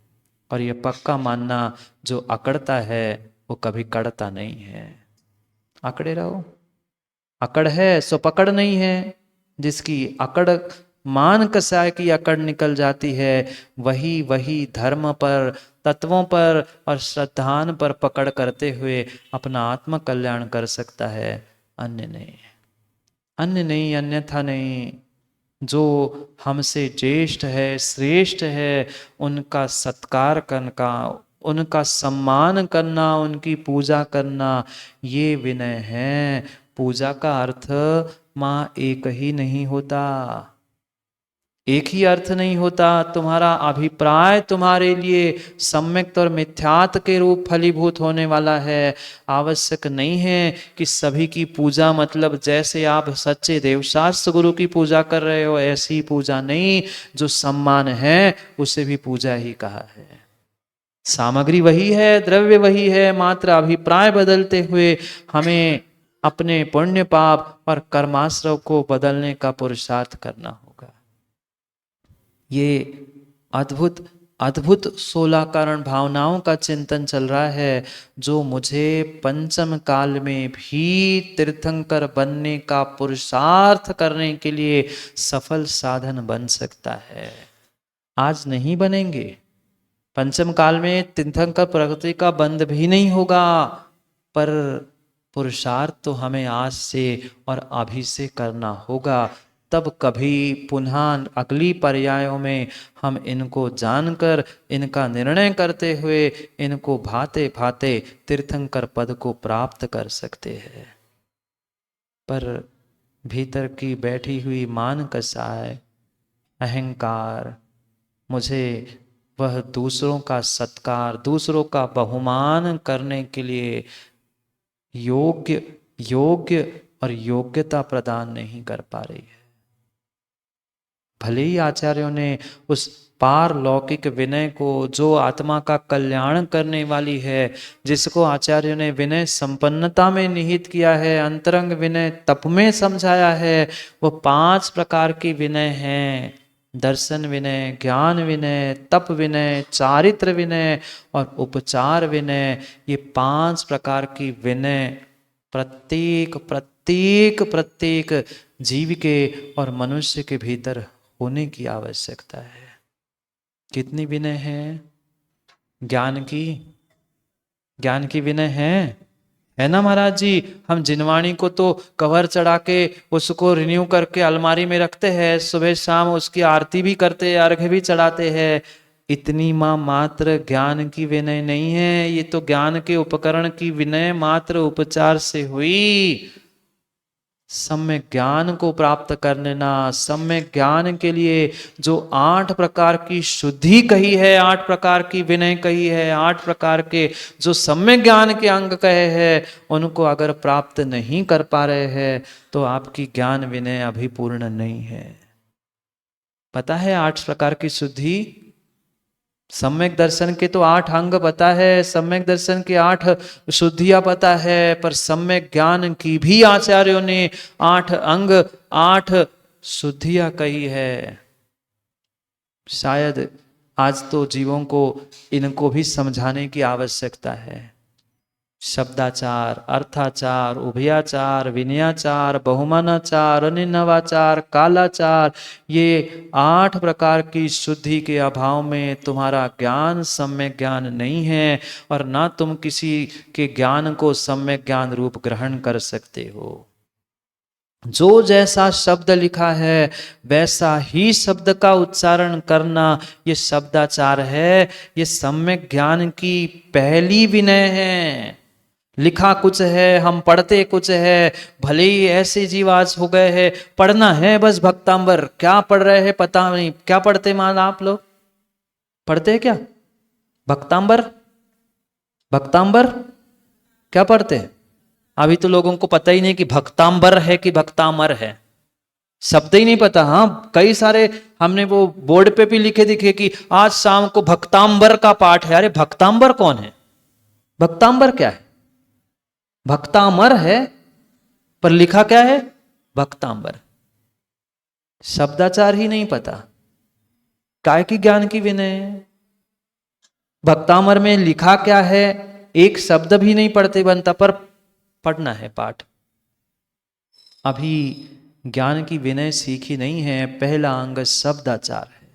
Speaker 3: और यह पक्का मानना, जो अकड़ता है वो कभी कड़ता नहीं है। अकड़े रहो, अकड़ है सो पकड़ नहीं है। जिसकी अकड़ मान कसाय की अकड़ निकल जाती है, वही धर्म पर, तत्वों पर और श्रद्धान पर पकड़ करते हुए अपना आत्म कल्याण कर सकता है, अन्य नहीं, अन्यथा नहीं। जो हमसे ज्येष्ठ है, श्रेष्ठ है, उनका सत्कार करना, उनका सम्मान करना, उनकी पूजा करना, ये विनय है। पूजा का अर्थ मां एक ही नहीं होता, एक ही अर्थ नहीं होता। तुम्हारा अभिप्राय तुम्हारे लिए सम्यक्त और मिथ्यात के रूप फलीभूत होने वाला है। आवश्यक नहीं है कि सभी की पूजा मतलब जैसे आप सच्चे देवशास्त्र गुरु की पूजा कर रहे हो ऐसी पूजा नहीं। जो सम्मान है उसे भी पूजा ही कहा है। सामग्री वही है, द्रव्य वही है, मात्र अभिप्राय बदलते हुए हमें अपने पुण्य पाप और कर्माश्रव को बदलने का पुरुषार्थ करना होगा। ये अद्भुत अद्भुत 16 कारण भावनाओं का चिंतन चल रहा है, जो मुझे पंचम काल में भी तीर्थंकर बनने का पुरुषार्थ करने के लिए सफल साधन बन सकता है। आज नहीं बनेंगे, पंचम काल में तीर्थंकर प्रकृति का बंध भी नहीं होगा, पर पुरुषार्थ तो हमें आज से और अभी से करना होगा। तब कभी पुनः अगली पर्यायों में हम इनको जानकर, इनका निर्णय करते हुए, इनको भाते भाते तीर्थंकर पद को प्राप्त कर सकते हैं। पर भीतर की बैठी हुई मान कसाय, अहंकार, मुझे वह दूसरों का सत्कार, दूसरों का बहुमान करने के लिए योग्य और योग्यता प्रदान नहीं कर पा रही है। भले ही आचार्यों ने उस पारलौकिक विनय को, जो आत्मा का कल्याण करने वाली है, जिसको आचार्यों ने विनय संपन्नता में निहित किया है, अंतरंग विनय तप में समझाया है, वो 5 प्रकार की विनय हैं। दर्शन विनय, ज्ञान विनय, तप विनय, चारित्र विनय और उपचार विनय। ये 5 प्रकार की विनय प्रत्येक प्रत्येक प्रत्येक जीव के और मनुष्य के भीतर होने की आवश्यकता है। कितनी विनय है? ज्ञान की विनय है ना महाराज जी। हम जिनवाणी को तो कवर चढ़ा के उसको रिन्यू करके अलमारी में रखते हैं, सुबह शाम उसकी आरती भी करते हैं, अर्घ्य भी चढ़ाते हैं। इतनी मात्र ज्ञान की विनय नहीं है, ये तो ज्ञान के उपकरण की विनय मात्र उपचार से हुई। सम्यक ज्ञान को प्राप्त करने ना, सम्यक ज्ञान के लिए जो 8 प्रकार की शुद्धि कही है, 8 प्रकार की विनय कही है, 8 प्रकार के जो सम्यक ज्ञान के अंग कहे हैं, उनको अगर प्राप्त नहीं कर पा रहे हैं तो आपकी ज्ञान विनय अभी पूर्ण नहीं है। पता है 8 प्रकार की शुद्धि? सम्यक दर्शन के तो 8 अंग पता है, सम्यक दर्शन के 8 शुद्धियां पता है, पर सम्यक ज्ञान की भी आचार्यों ने 8 अंग 8 शुद्धियां कही है। शायद आज तो जीवों को इनको भी समझाने की आवश्यकता है। शब्दाचार, अर्थाचार, उभयाचार, विनयाचार, बहुमानाचार, अनिनवाचार, कालाचार, ये 8 प्रकार की शुद्धि के अभाव में तुम्हारा ज्ञान सम्यक ज्ञान नहीं है और ना तुम किसी के ज्ञान को सम्यक ज्ञान रूप ग्रहण कर सकते हो। जो जैसा शब्द लिखा है वैसा ही शब्द का उच्चारण करना, ये शब्दाचार है, ये सम्यक ज्ञान की पहली विनय है। लिखा कुछ है, हम पढ़ते कुछ है, भले ही ऐसे जीव आज हो गए हैं, पढ़ना है बस भक्तांबर। क्या पढ़ रहे हैं पता नहीं, क्या पढ़ते मान आप लोग पढ़ते हैं क्या? भक्तांबर, भक्तांबर क्या पढ़ते हैं? अभी तो लोगों को पता ही नहीं कि भक्तांबर है कि भक्तामर है, शब्द ही नहीं पता। हाँ, कई सारे हमने वो बोर्ड पे भी लिखे दिखे कि आज शाम को भक्तांबर का पाठ है। अरे भक्तांबर कौन है? भक्तांबर क्या है? भक्तामर है, पर लिखा क्या है? भक्तांबर। शब्दाचार ही नहीं पता, काय की ज्ञान की विनय। भक्तामर में लिखा क्या है एक शब्द भी नहीं पढ़ते बनता, पर पढ़ना है पाठ। अभी ज्ञान की विनय सीखी नहीं है। पहला अंग शब्दाचार है।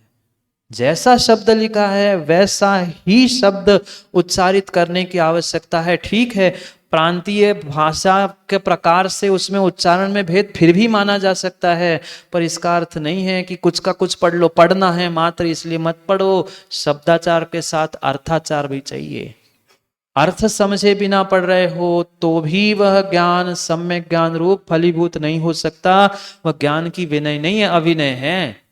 Speaker 3: जैसा शब्द लिखा है वैसा ही शब्द उच्चारित करने की आवश्यकता है। ठीक है, प्रांतीय भाषा के प्रकार से उसमें उच्चारण में भेद फिर भी माना जा सकता है, पर इसका अर्थ नहीं है कि कुछ का कुछ पढ़ लो, पढ़ना है मात्र इसलिए मत पढ़ो। शब्दाचार के साथ अर्थाचार भी चाहिए। अर्थ समझे बिना पढ़ रहे हो तो भी वह ज्ञान सम्यक ज्ञान रूप फलीभूत नहीं हो सकता। वह ज्ञान की विनय नहीं है, अविनय है।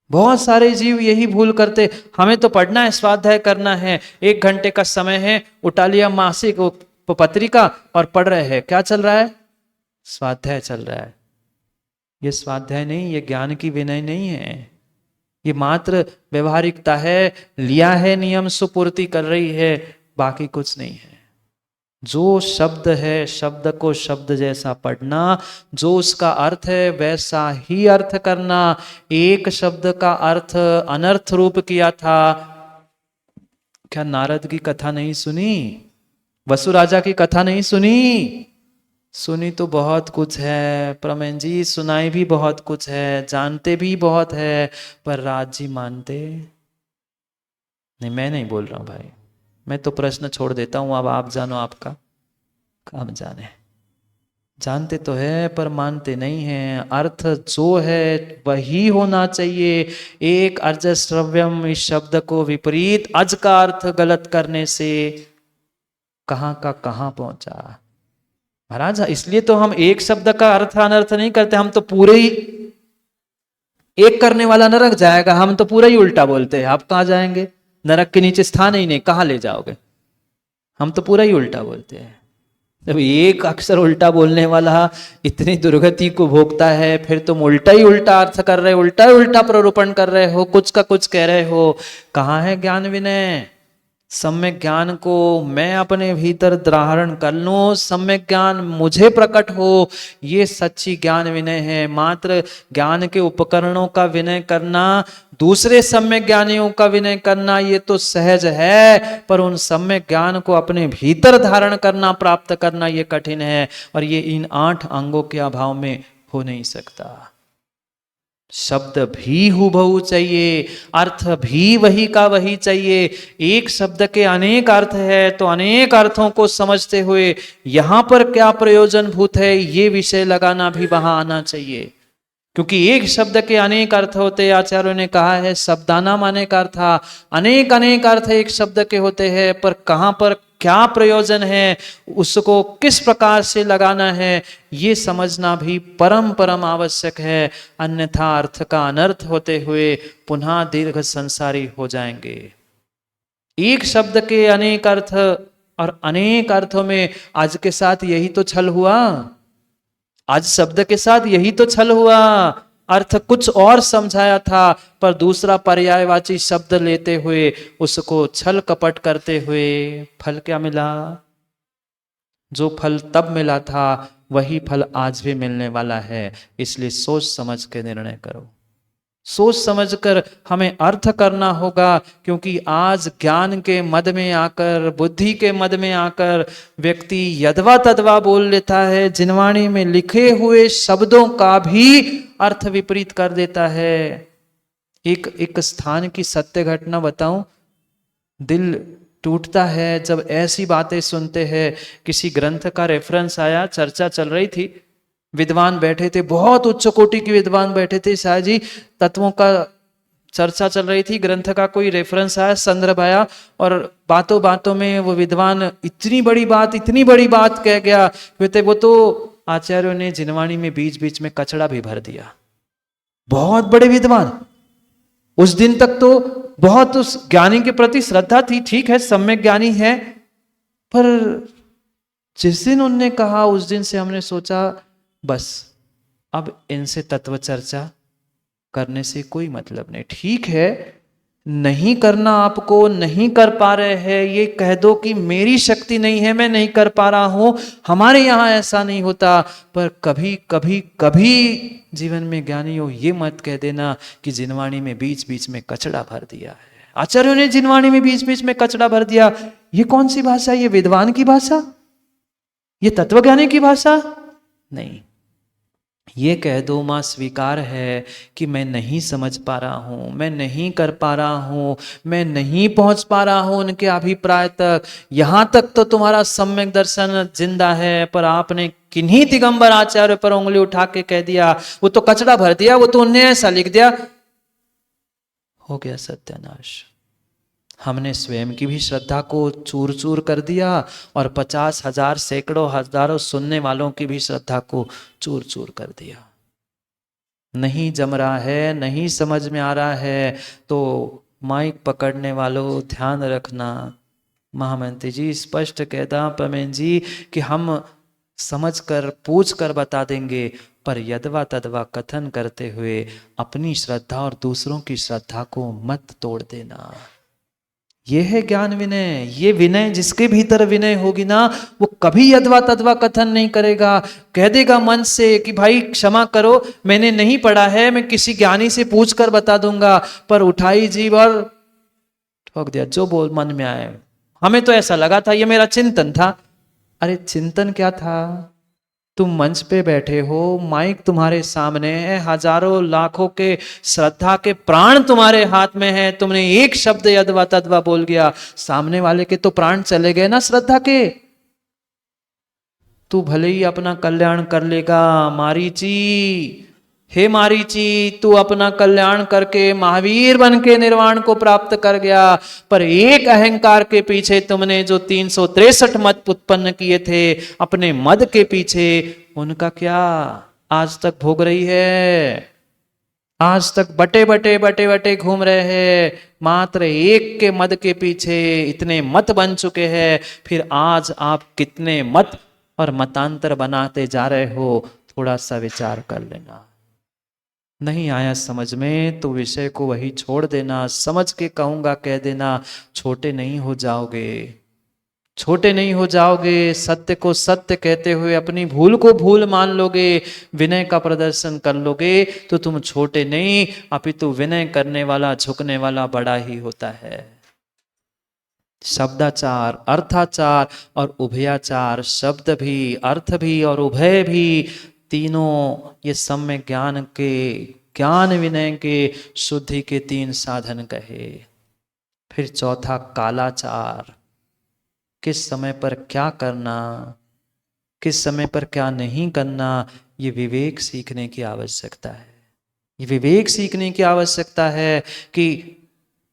Speaker 3: बहुत सारे जीव यही भूल करते, हमें तो पढ़ना है, स्वाध्याय करना है, 1 घंटे का समय है, उठा लिया मासिक पत्रिका और पढ़ रहे हैं। क्या चल रहा है? स्वाध्याय चल रहा है। ये स्वाध्याय नहीं, ये ज्ञान की विनय नहीं है, ये मात्र व्यवहारिकता है। लिया है, नियम सुपूर्ति कर रही है, बाकी कुछ नहीं है। जो शब्द है शब्द को शब्द जैसा पढ़ना, जो उसका अर्थ है वैसा ही अर्थ करना। एक शब्द का अर्थ अनर्थ रूप किया था। क्या नारद की कथा नहीं सुनी? वसु राजा की कथा नहीं सुनी? सुनी तो बहुत कुछ है प्रमेन जी, सुनाई भी बहुत कुछ है, जानते भी बहुत है, पर राज जी मानते नहीं। मैं नहीं बोल रहा हूं भाई, मैं तो प्रश्न छोड़ देता हूं। अब आप जानो, आपका काम जाने। जानते तो है पर मानते नहीं हैं। अर्थ जो है वही होना चाहिए। एक अर्जश्रव्यम इस शब्द को विपरीत अज का अर्थ गलत करने से कहां का कहां पहुंचा महाराज। इसलिए तो हम एक शब्द का अर्थ अनर्थ नहीं करते, हम तो पूरे ही एक करने वाला नरक जाएगा, हम तो पूरा ही उल्टा बोलते हैं। आप कहां जाएंगे? नरक के नीचे स्थान ही नहीं, कहां ले जाओगे? हम तो पूरा ही उल्टा बोलते हैं। जब एक अक्षर उल्टा बोलने वाला इतनी दुर्गति को भोगता है, फिर तुम उल्टा ही उल्टा अर्थ कर रहे हो, उल्टा ही उल्टा प्ररूपण कर रहे हो, कुछ का कुछ कह रहे हो। कहाँ है ज्ञान विनय? सम्यक ज्ञान को मैं अपने भीतर धारण कर लूं, सम्यक ज्ञान मुझे प्रकट हो, ये सच्ची ज्ञान विनय है। मात्र ज्ञान के उपकरणों का विनय करना, दूसरे सम्यक ज्ञानियों का विनय करना, ये तो सहज है, पर उन सम्यक ज्ञान को अपने भीतर धारण करना, प्राप्त करना, ये कठिन है। और ये इन 8 अंगों के अभाव में हो नहीं सकता। शब्द भी हुबहू चाहिए, अर्थ भी वही का वही चाहिए। एक शब्द के अनेक अर्थ है, तो अनेक अर्थों को समझते हुए यहां पर क्या प्रयोजन भूत है, ये विषय लगाना भी वहां आना चाहिए। क्योंकि एक शब्द के अनेक अर्थ होते, आचार्यों ने कहा है शब्दानाम अनेक अर्थ, अनेक अनेक अर्थ एक शब्द के होते हैं, पर कहां पर क्या प्रयोजन है, उसको किस प्रकार से लगाना है, ये समझना भी परम परम आवश्यक है। अन्यथा अर्थ का अनर्थ होते हुए पुनः दीर्घ संसारी हो जाएंगे। एक शब्द के अनेक अर्थ, और अनेक अर्थों में आज के साथ यही तो छल हुआ। आज शब्द के साथ यही तो छल हुआ। अर्थ कुछ और समझाया था, पर दूसरा पर्यायवाची शब्द लेते हुए उसको छल कपट करते हुए फल क्या मिला? जो फल तब मिला था वही फल आज भी मिलने वाला है। इसलिए सोच समझ के निर्णय करो, सोच समझकर हमें अर्थ करना होगा। क्योंकि आज ज्ञान के मद में आकर, बुद्धि के मद में आकर व्यक्ति यदवा तदवा बोल लेता है, जिनवाणी में लिखे हुए शब्दों का भी अर्थ विपरीत कर देता है। एक स्थान की सत्य घटना बताऊं, दिल टूटता है जब ऐसी बातें सुनते हैं। किसी ग्रंथ का रेफरेंस आया, चर्चा चल रही थी, विद्वान बैठे थे, बहुत उच्च कोटि के विद्वान बैठे थे, शायद जी तत्वों का चर्चा चल रही थी, ग्रंथ का कोई रेफरेंस आया, संदर्भ आया, और बातों बातों में वो विद्वान इतनी बड़ी बात कह गया। वो तो आचार्यों ने जिनवाणी में बीच बीच में कचड़ा भी भर दिया। बहुत बड़े विद्वान, उस दिन तक तो बहुत उस ज्ञानी के प्रति श्रद्धा थी, ठीक है सम्यक ज्ञानी है, पर जिस दिन उनने कहा उस दिन से हमने सोचा बस अब इनसे तत्व चर्चा करने से कोई मतलब नहीं। ठीक है नहीं करना, आपको नहीं कर पा रहे हैं, ये कह दो कि मेरी शक्ति नहीं है, मैं नहीं कर पा रहा हूं, हमारे यहां ऐसा नहीं होता। पर कभी कभी कभी जीवन में ज्ञानी हो, ये मत कह देना कि जिनवाणी में बीच बीच में कचड़ा भर दिया है। आचार्यों ने जिनवाणी में बीच बीच में कचड़ा भर दिया, ये कौन सी भाषा? ये विद्वान की भाषा? ये तत्वज्ञानी की भाषा नहीं। ये कह दो मां स्वीकार है कि मैं नहीं समझ पा रहा हूं, मैं नहीं कर पा रहा हूं, मैं नहीं पहुंच पा रहा हूं उनके अभिप्राय तक। यहां तक तो तुम्हारा सम्यक दर्शन जिंदा है, पर आपने किन्हीं दिगंबर आचार्य पर उंगली उठा के कह दिया, वो तो कचड़ा भर दिया, वो तो उन्हें ऐसा लिख दिया, हो गया सत्यानाश। हमने स्वयं की भी श्रद्धा को चूर चूर कर दिया, और 50,000 सैकड़ों हजारों सुनने वालों की भी श्रद्धा को चूर चूर कर दिया। नहीं जम रहा है, नहीं समझ में आ रहा है, तो माइक पकड़ने वालों ध्यान रखना। महामंत्री जी स्पष्ट कहता पमेन जी कि हम समझ कर पूछ कर बता देंगे, पर यदवा तदवा कथन करते हुए अपनी श्रद्धा और दूसरों की श्रद्धा को मत तोड़ देना। यह है ज्ञान विनय। ये विनय, जिसके भीतर विनय होगी ना, वो कभी यदवा तदवा कथन नहीं करेगा। कह देगा मन से कि भाई क्षमा करो, मैंने नहीं पढ़ा है, मैं किसी ज्ञानी से पूछ कर बता दूंगा, पर उठाई जीभ और ठोक दिया जो बोल मन में आए। हमें तो ऐसा लगा था, ये मेरा चिंतन था। अरे चिंतन क्या था? तुम मंच पे बैठे हो, माइक तुम्हारे सामने है, हजारों लाखों के श्रद्धा के प्राण तुम्हारे हाथ में है, तुमने एक शब्द यदवा तदवा बोल गया, सामने वाले के तो प्राण चले गए ना श्रद्धा के। तू भले ही अपना कल्याण कर लेगा मारीची, हे मारीची, तू अपना कल्याण करके महावीर बन के निर्वाण को प्राप्त कर गया, पर एक अहंकार के पीछे तुमने जो 363 मत उत्पन्न किए थे अपने मद के पीछे, उनका क्या आज तक भोग रही है? आज तक बटे बटे घूम रहे हैं, मात्र एक के मद के पीछे इतने मत बन चुके हैं। फिर आज आप कितने मत और मतांतर बनाते जा रहे हो, थोड़ा सा विचार कर लेना। नहीं आया समझ में तो विषय को वही छोड़ देना, समझ के कहूंगा कह देना, छोटे नहीं हो जाओगे, छोटे नहीं हो जाओगे। सत्य को सत्य कहते हुए अपनी भूल को भूल मान लोगे, विनय का प्रदर्शन कर लोगे तो तुम छोटे नहीं, अपितु विनय करने वाला, झुकने वाला बड़ा ही होता है। शब्दाचार, अर्थाचार और उभयाचार, शब्द भी, अर्थ भी और उभय भी, तीनों ये सम्य ज्ञान के, ज्ञान विनय के शुद्धि के तीन साधन कहे। फिर चौथा कालाचार, किस समय पर क्या करना, किस समय पर क्या नहीं करना, ये विवेक सीखने की आवश्यकता है। ये विवेक सीखने की आवश्यकता है कि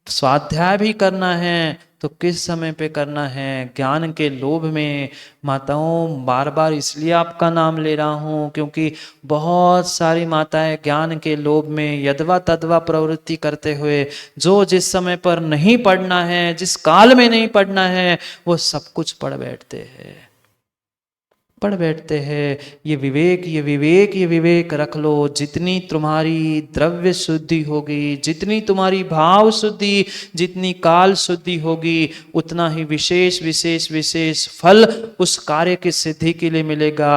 Speaker 3: स्वाध्याय भी करना है तो किस समय पे करना है। ज्ञान के लोभ में, माताओं बार बार इसलिए आपका नाम ले रहा हूं क्योंकि बहुत सारी माताएं ज्ञान के लोभ में यदवा तदवा प्रवृत्ति करते हुए, जो जिस समय पर नहीं पढ़ना है, जिस काल में नहीं पढ़ना है, वो सब कुछ पढ़ बैठते हैं, पढ़ बैठते हैं। ये विवेक, ये विवेक, ये विवेक रख लो। जितनी तुम्हारी द्रव्य शुद्धि होगी, जितनी तुम्हारी भाव शुद्धि, जितनी काल शुद्धि होगी, उतना ही विशेष विशेष विशेष फल उस कार्य की सिद्धि के लिए मिलेगा।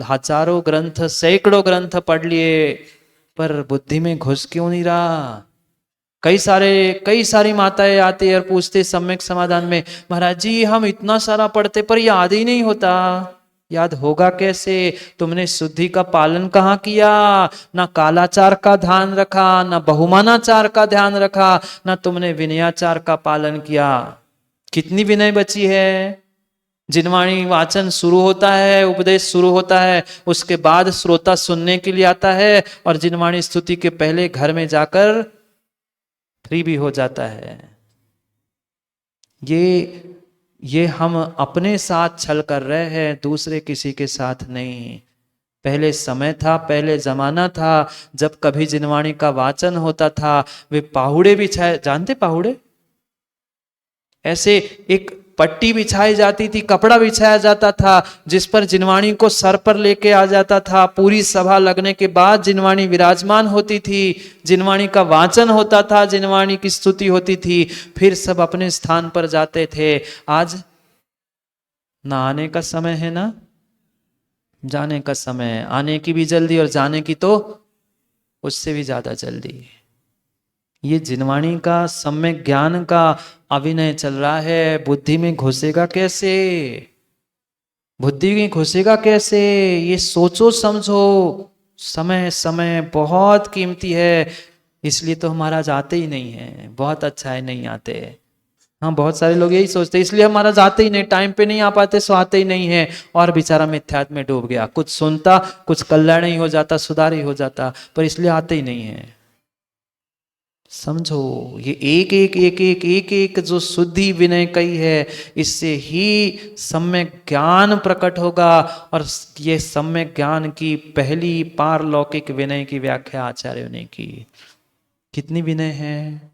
Speaker 3: हजारों ग्रंथ, सैकड़ों ग्रंथ पढ़ लिए पर बुद्धि में घुस क्यों नहीं रहा। कई सारी माताएं आती और पूछते सम्यक समाधान में, महाराज जी हम इतना सारा पढ़ते पर याद ही नहीं होता। याद होगा कैसे? तुमने शुद्धि का पालन कहाँ किया? ना कालाचार का ध्यान रखा, ना बहुमानाचार का ध्यान रखा, ना तुमने विनयाचार का पालन किया। कितनी विनय बची है? जिनवाणी वाचन शुरू होता है, उपदेश शुरू होता है, उसके बाद श्रोता सुनने के लिए आता है और जिनवाणी स्तुति के पहले घर में जाकर फ्री भी हो जाता है। ये हम अपने साथ छल कर रहे हैं, दूसरे किसी के साथ नहीं। पहले समय था, पहले जमाना था जब कभी जिनवाणी का वाचन होता था, वे पाहुड़े बिछाए, जानते पाहुड़े? ऐसे एक पट्टी बिछाई जाती थी, कपड़ा बिछाया जाता था जिस पर जिनवाणी को सर पर लेके आ जाता था। पूरी सभा लगने के बाद जिनवाणी विराजमान होती थी, जिनवाणी का वाचन होता था, जिनवाणी की स्तुति होती थी, फिर सब अपने स्थान पर जाते थे। आज ना आने का समय है ना जाने का समय, आने की भी जल्दी और जाने की तो उससे भी ज्यादा जल्दी। ये जिनवाणी का सम्यक ज्ञान का अभिनय चल रहा है। बुद्धि में घुसेगा कैसे? बुद्धि में घुसेगा कैसे? ये सोचो समझो। समय समय बहुत कीमती है, इसलिए तो हमारा जाते ही नहीं है। बहुत अच्छा है नहीं आते। हाँ, बहुत सारे लोग यही सोचते इसलिए हमारा जाते ही नहीं, टाइम पे नहीं आ पाते सो आते ही नहीं है। और बेचारा मिथ्यात्व में डूब गया, कुछ सुनता, कुछ कल्याण ही हो जाता, सुधार ही हो जाता, पर इसलिए आते ही नहीं है। समझो, ये एक एक एक एक एक एक जो शुद्धि विनय कही है, इससे ही सम्यक ज्ञान प्रकट होगा। और ये सम्यक ज्ञान की पहली पारलौकिक विनय की व्याख्या आचार्यों ने की। कितनी विनय है,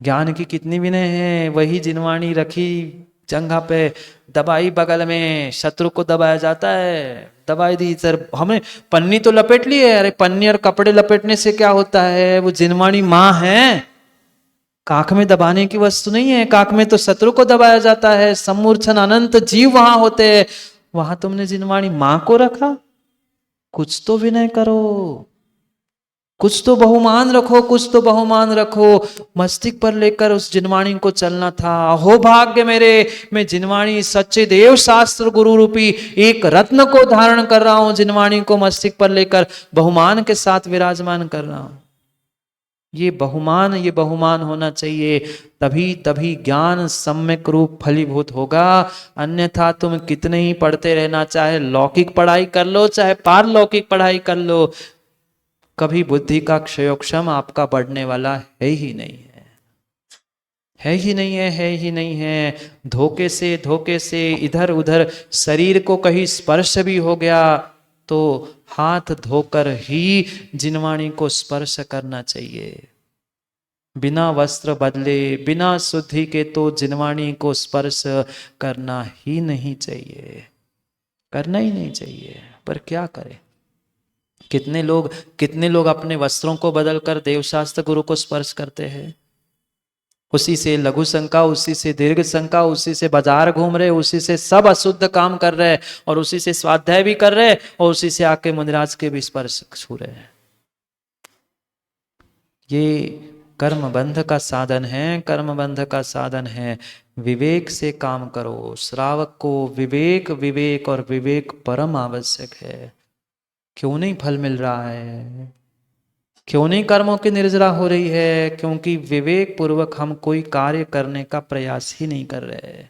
Speaker 3: ज्ञान की कितनी विनय है। वही जिनवाणी रखी जंघा पे, दबाई बगल में, शत्रु को दबाया जाता है, दबाई दी सर, हमें पन्नी तो लपेट ली है। अरे पन्नी और कपड़े लपेटने से क्या होता है? वो जिनवाणी माँ है, काख में दबाने की वस्तु नहीं है। काख में तो शत्रु को दबाया जाता है, सम्मूर्छन अनंत जीव वहां होते हैं, वहां तुमने जिनवाणी माँ को रखा। कुछ तो विनय करो, कुछ तो बहुमान रखो, कुछ तो बहुमान रखो। मस्तिष्क पर लेकर उस जिनवाणी को चलना था। अहो भाग्य मेरे, मैं जिनवाणी सच्चे देव शास्त्र गुरु रूपी एक रत्न को धारण कर रहा हूं, जिनवाणी को मस्तिष्क पर लेकर बहुमान के साथ विराजमान कर रहा हूं। ये बहुमान होना चाहिए, तभी ज्ञान सम्यक रूप फलीभूत होगा। अन्यथा तुम कितने ही पढ़ते रहना, चाहे लौकिक पढ़ाई कर लो, चाहे पारलौकिक पढ़ाई कर लो, कभी बुद्धि का क्षयोक्षम आपका बढ़ने वाला है ही नहीं है, है ही नहीं है, है ही नहीं है। धोखे से इधर उधर शरीर को कहीं स्पर्श भी हो गया तो हाथ धोकर ही जिनवाणी को स्पर्श करना चाहिए। बिना वस्त्र बदले, बिना शुद्धि के तो जिनवाणी को स्पर्श करना ही नहीं चाहिए। करना ही नहीं चाहिए, पर क्या करें। कितने लोग अपने वस्त्रों को बदलकर देवशास्त्र गुरु को स्पर्श करते हैं। उसी से लघु शंका, उसी से दीर्घ शंका, उसी से बाजार घूम रहे, उसी से सब अशुद्ध काम कर रहे, और उसी से स्वाध्याय भी कर रहे, और उसी से आके मुनिराज के भी स्पर्श छू रहे हैं। ये कर्म बंध का साधन है, कर्म बंध का साधन है। विवेक से काम करो। श्रावक को विवेक, विवेक और विवेक परम आवश्यक है। क्यों नहीं फल मिल रहा है? क्यों नहीं कर्मों की निर्जरा हो रही है? क्योंकि विवेक पूर्वक हम कोई कार्य करने का प्रयास ही नहीं कर रहे हैं,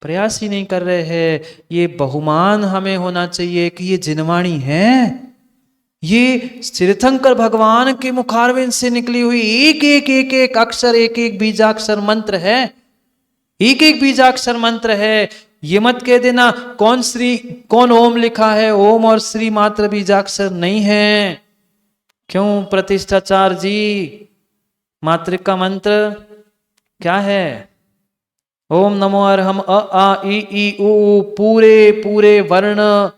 Speaker 3: प्रयास ही नहीं कर रहे हैं। ये बहुमान हमें होना चाहिए कि ये जिनवाणी है, ये तीर्थंकर भगवान के मुखारविंद से निकली हुई एक एक एक एक अक्षर, एक एक बीजाक्षर मंत्र है, एक एक बीजाक्षर मंत्र है। ये मत कह देना कौन ओम लिखा है, ओम और श्री मात्र बीजाक्षर नहीं है। क्यों प्रतिष्ठाचार्य जी, मातृका मंत्र क्या है? ओम नमो अरहम अ आ ई उ, पूरे पूरे वर्ण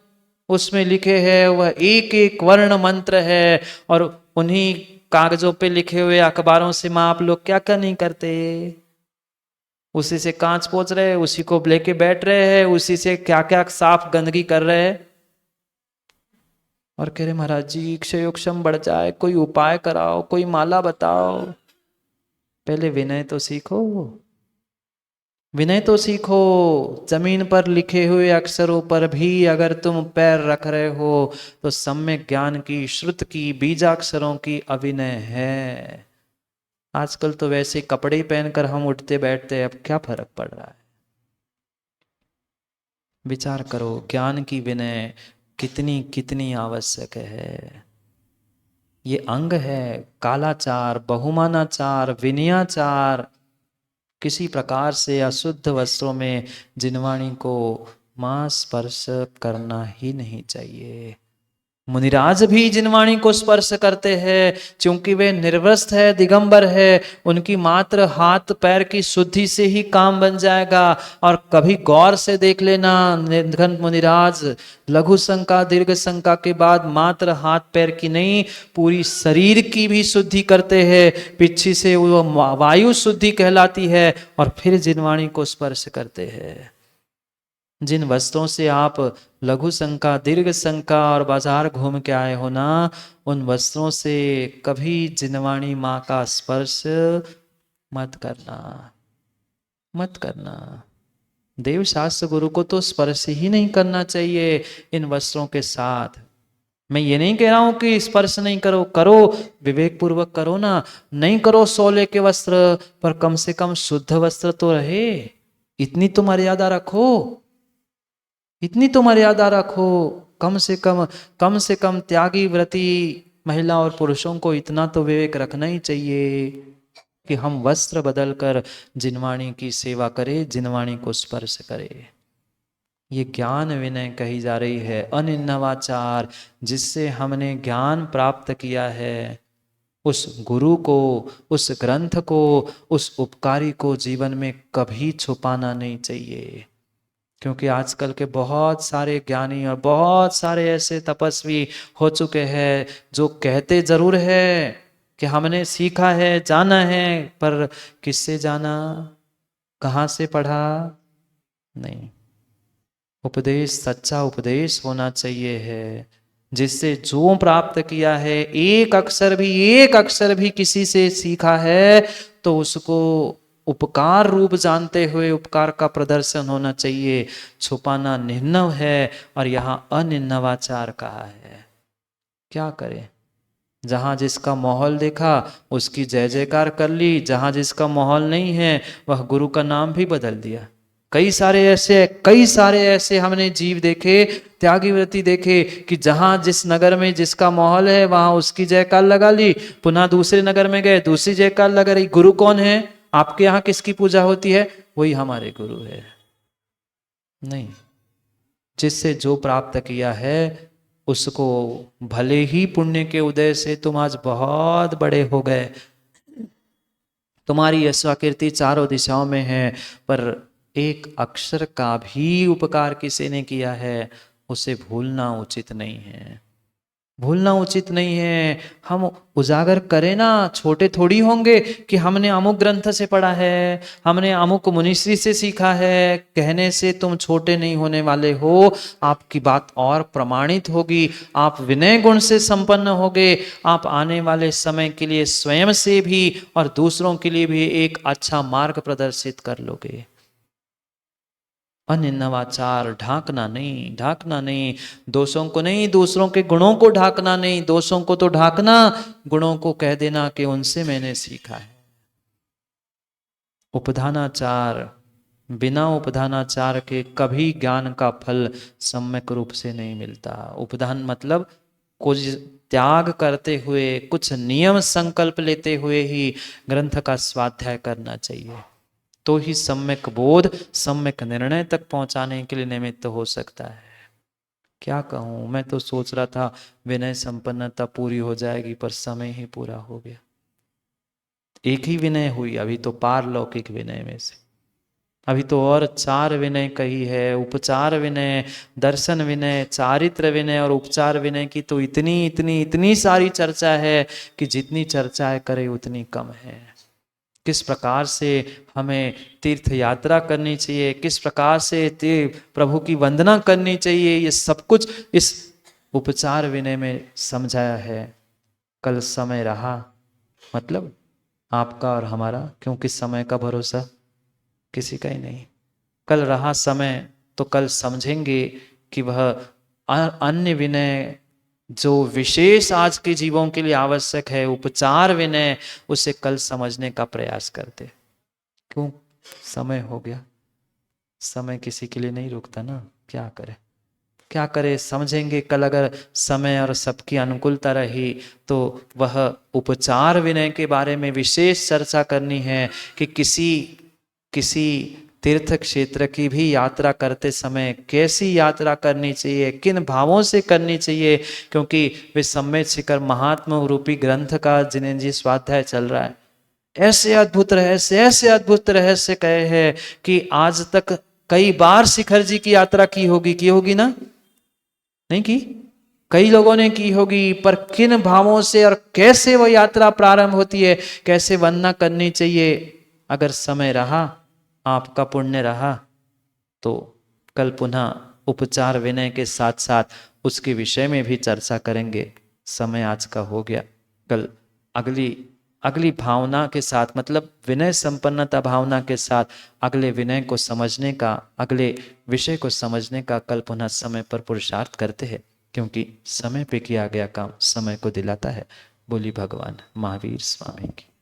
Speaker 3: उसमें लिखे हैं, वह एक एक वर्ण मंत्र है। और उन्हीं कागजों पे लिखे हुए अखबारों से माँ आप लोग क्या नहीं करते, उसी से कांच पोंछ रहे, उसी को लेके बैठ रहे हैं, उसी से क्या क्या साफ गंदगी कर रहे हैं, और कह रहे महाराज जी क्षयोक्षम बढ़ जाए, कोई उपाय कराओ, कोई माला बताओ। पहले विनय तो सीखो, विनय तो सीखो। जमीन पर लिखे हुए अक्षरों पर भी अगर तुम पैर रख रहे हो तो सम्यक ज्ञान की, श्रुत की, बीजाक्षरों की अविनय है। आजकल तो वैसे कपड़े ही पहनकर हम उठते बैठते हैं, अब क्या फर्क पड़ रहा है? विचार करो, ज्ञान की विनय कितनी कितनी आवश्यक है। ये अंग है। कालाचार, बहुमानाचार, विनयाचार, किसी प्रकार से अशुद्ध वस्त्रों में जिनवाणी को मां स्पर्श करना ही नहीं चाहिए। मुनिराज भी जिनवाणी को स्पर्श करते हैं, क्योंकि वे निर्वस्त्र है, दिगंबर है। उनकी मात्र हाथ पैर की शुद्धि से ही काम बन जाएगा। और कभी गौर से देख लेना, निर्घन मुनिराज लघु शंका दीर्घ शंका के बाद मात्र हाथ पैर की नहीं, पूरी शरीर की भी शुद्धि करते हैं। पीछे से वो वायु शुद्धि कहलाती है, और फिर जिनवाणी को स्पर्श करते हैं। जिन वस्त्रों से आप लघु शंका दीर्घ शंका और बाजार घूम के आए हो ना, उन वस्त्रों से कभी जिनवाणी माँ का स्पर्श मत करना, मत करना। देव शास्त्र गुरु को तो स्पर्श ही नहीं करना चाहिए इन वस्त्रों के साथ। मैं ये नहीं कह रहा हूं कि स्पर्श नहीं करो, करो, विवेक पूर्वक करो ना। नहीं करो सोले के वस्त्र, पर कम से कम शुद्ध वस्त्र तो रहे। इतनी तो मर्यादा रखो, इतनी तो मर्यादा रखो। कम से कम त्यागी व्रती महिला और पुरुषों को इतना तो विवेक रखना ही चाहिए कि हम वस्त्र बदलकर जिनवाणी की सेवा करें, जिनवाणी को स्पर्श करें। ये ज्ञान विनय कही जा रही है, अनिन्नवाचार, जिससे हमने ज्ञान प्राप्त किया है। उस गुरु को, उस ग्रंथ को, उस उपकारी को जीवन में कभी छुपाना नहीं चाहिए। क्योंकि आजकल के बहुत सारे ज्ञानी और बहुत सारे ऐसे तपस्वी हो चुके हैं जो कहते जरूर है कि हमने सीखा है, जाना है, पर किससे जाना, कहाँ से पढ़ा? नहीं। उपदेश सच्चा उपदेश होना चाहिए है, जिससे जो प्राप्त किया है, एक अक्षर भी किसी से सीखा है तो उसको उपकार रूप जानते हुए उपकार का प्रदर्शन होना चाहिए। छुपाना निर्णव है, और यहाँ अनिन्नवाचार कहा है। क्या करें? जहां जिसका माहौल देखा उसकी जय जयकार कर ली, जहां जिसका माहौल नहीं है वह गुरु का नाम भी बदल दिया। कई सारे ऐसे हमने जीव देखे, त्यागी व्रती देखे, कि जहां जिस नगर में जिसका माहौल है वहां उसकी जयकार लगा ली, पुनः दूसरे नगर में गए दूसरी जयकार लगा रही। गुरु कौन है? आपके यहाँ किसकी पूजा होती है? वही हमारे गुरु है। नहीं, जिससे जो प्राप्त किया है उसको, भले ही पुण्य के उदय से तुम आज बहुत बड़े हो गए, तुम्हारी यशवा कीर्ति चारों दिशाओं में है, पर एक अक्षर का भी उपकार किसी ने किया है, उसे भूलना उचित नहीं है, भूलना उचित नहीं है। हम उजागर करें ना, छोटे थोड़ी होंगे कि हमने अमुक ग्रंथ से पढ़ा है, हमने अमुक मुनिश्री से सीखा है, कहने से तुम छोटे नहीं होने वाले हो। आपकी बात और प्रमाणित होगी, आप विनय गुण से संपन्न होगे, आप आने वाले समय के लिए स्वयं से भी और दूसरों के लिए भी एक अच्छा मार्ग प्रदर्शित कर लोगे। अन्य नवाचार ढांकना नहीं, ढांकना नहीं, दोषों को नहीं, दूसरों के गुणों को ढांकना नहीं, दोषों को तो ढांकना, गुणों को कह देना कि उनसे मैंने सीखा है। उपधानाचार, बिना उपधानाचार के कभी ज्ञान का फल सम्यक रूप से नहीं मिलता। उपधान मतलब कुछ त्याग करते हुए, कुछ नियम संकल्प लेते हुए ही ग्रंथ का स्वाध्याय करना चाहिए, तो ही सम्यक बोध, सम्यक निर्णय तक पहुंचाने के लिए निमित्त हो सकता है। क्या कहूं, मैं तो सोच रहा था विनय संपन्नता पूरी हो जाएगी, पर समय ही पूरा हो गया। एक ही विनय हुई अभी तो, पारलौकिक विनय में से। अभी तो और 4 विनय कही है, उपचार विनय, दर्शन विनय, चारित्र विनय और उपचार विनय की तो इतनी इतनी इतनी सारी चर्चा है कि जितनी चर्चा करे उतनी कम है। किस प्रकार से हमें तीर्थ यात्रा करनी चाहिए, किस प्रकार से प्रभु की वंदना करनी चाहिए, ये सब कुछ इस उपचार विनय में समझाया है। कल समय रहा, मतलब आपका और हमारा, क्योंकि समय का भरोसा किसी का ही नहीं। कल रहा समय तो कल समझेंगे कि वह अन्य विनय जो विशेष आज के जीवों के लिए आवश्यक है, उपचार विनय, उसे कल समझने का प्रयास करते। क्यों, समय हो गया, समय किसी के लिए नहीं रुकता ना, क्या करे क्या करे, समझेंगे कल। अगर समय और सबकी अनुकूलता रही तो वह उपचार विनय के बारे में विशेष चर्चा करनी है कि किसी तीर्थ क्षेत्र की भी यात्रा करते समय कैसी यात्रा करनी चाहिए, किन भावों से करनी चाहिए, क्योंकि वे सम्यक शिखर महात्मा रूपी ग्रंथ का जिन्हें जी स्वाध्याय चल रहा है, ऐसे अद्भुत रहस्य कहे हैं कि आज तक कई बार शिखर जी की यात्रा की होगी ना, नहीं की, कई लोगों ने की होगी, पर किन भावों से और कैसे वह यात्रा प्रारंभ होती है, कैसे वंदना करनी चाहिए, अगर समय रहा, आपका पुण्य रहा, तो कल पुनः उपचार विनय के साथ साथ उसके विषय में भी चर्चा करेंगे। समय आज का हो गया, कल अगली भावना के साथ, मतलब विनय संपन्नता भावना के साथ अगले विनय को समझने का, अगले विषय को समझने का कल पुनः समय पर पुरुषार्थ करते हैं, क्योंकि समय पे किया गया काम समय को दिलाता है। बोली भगवान महावीर स्वामी की।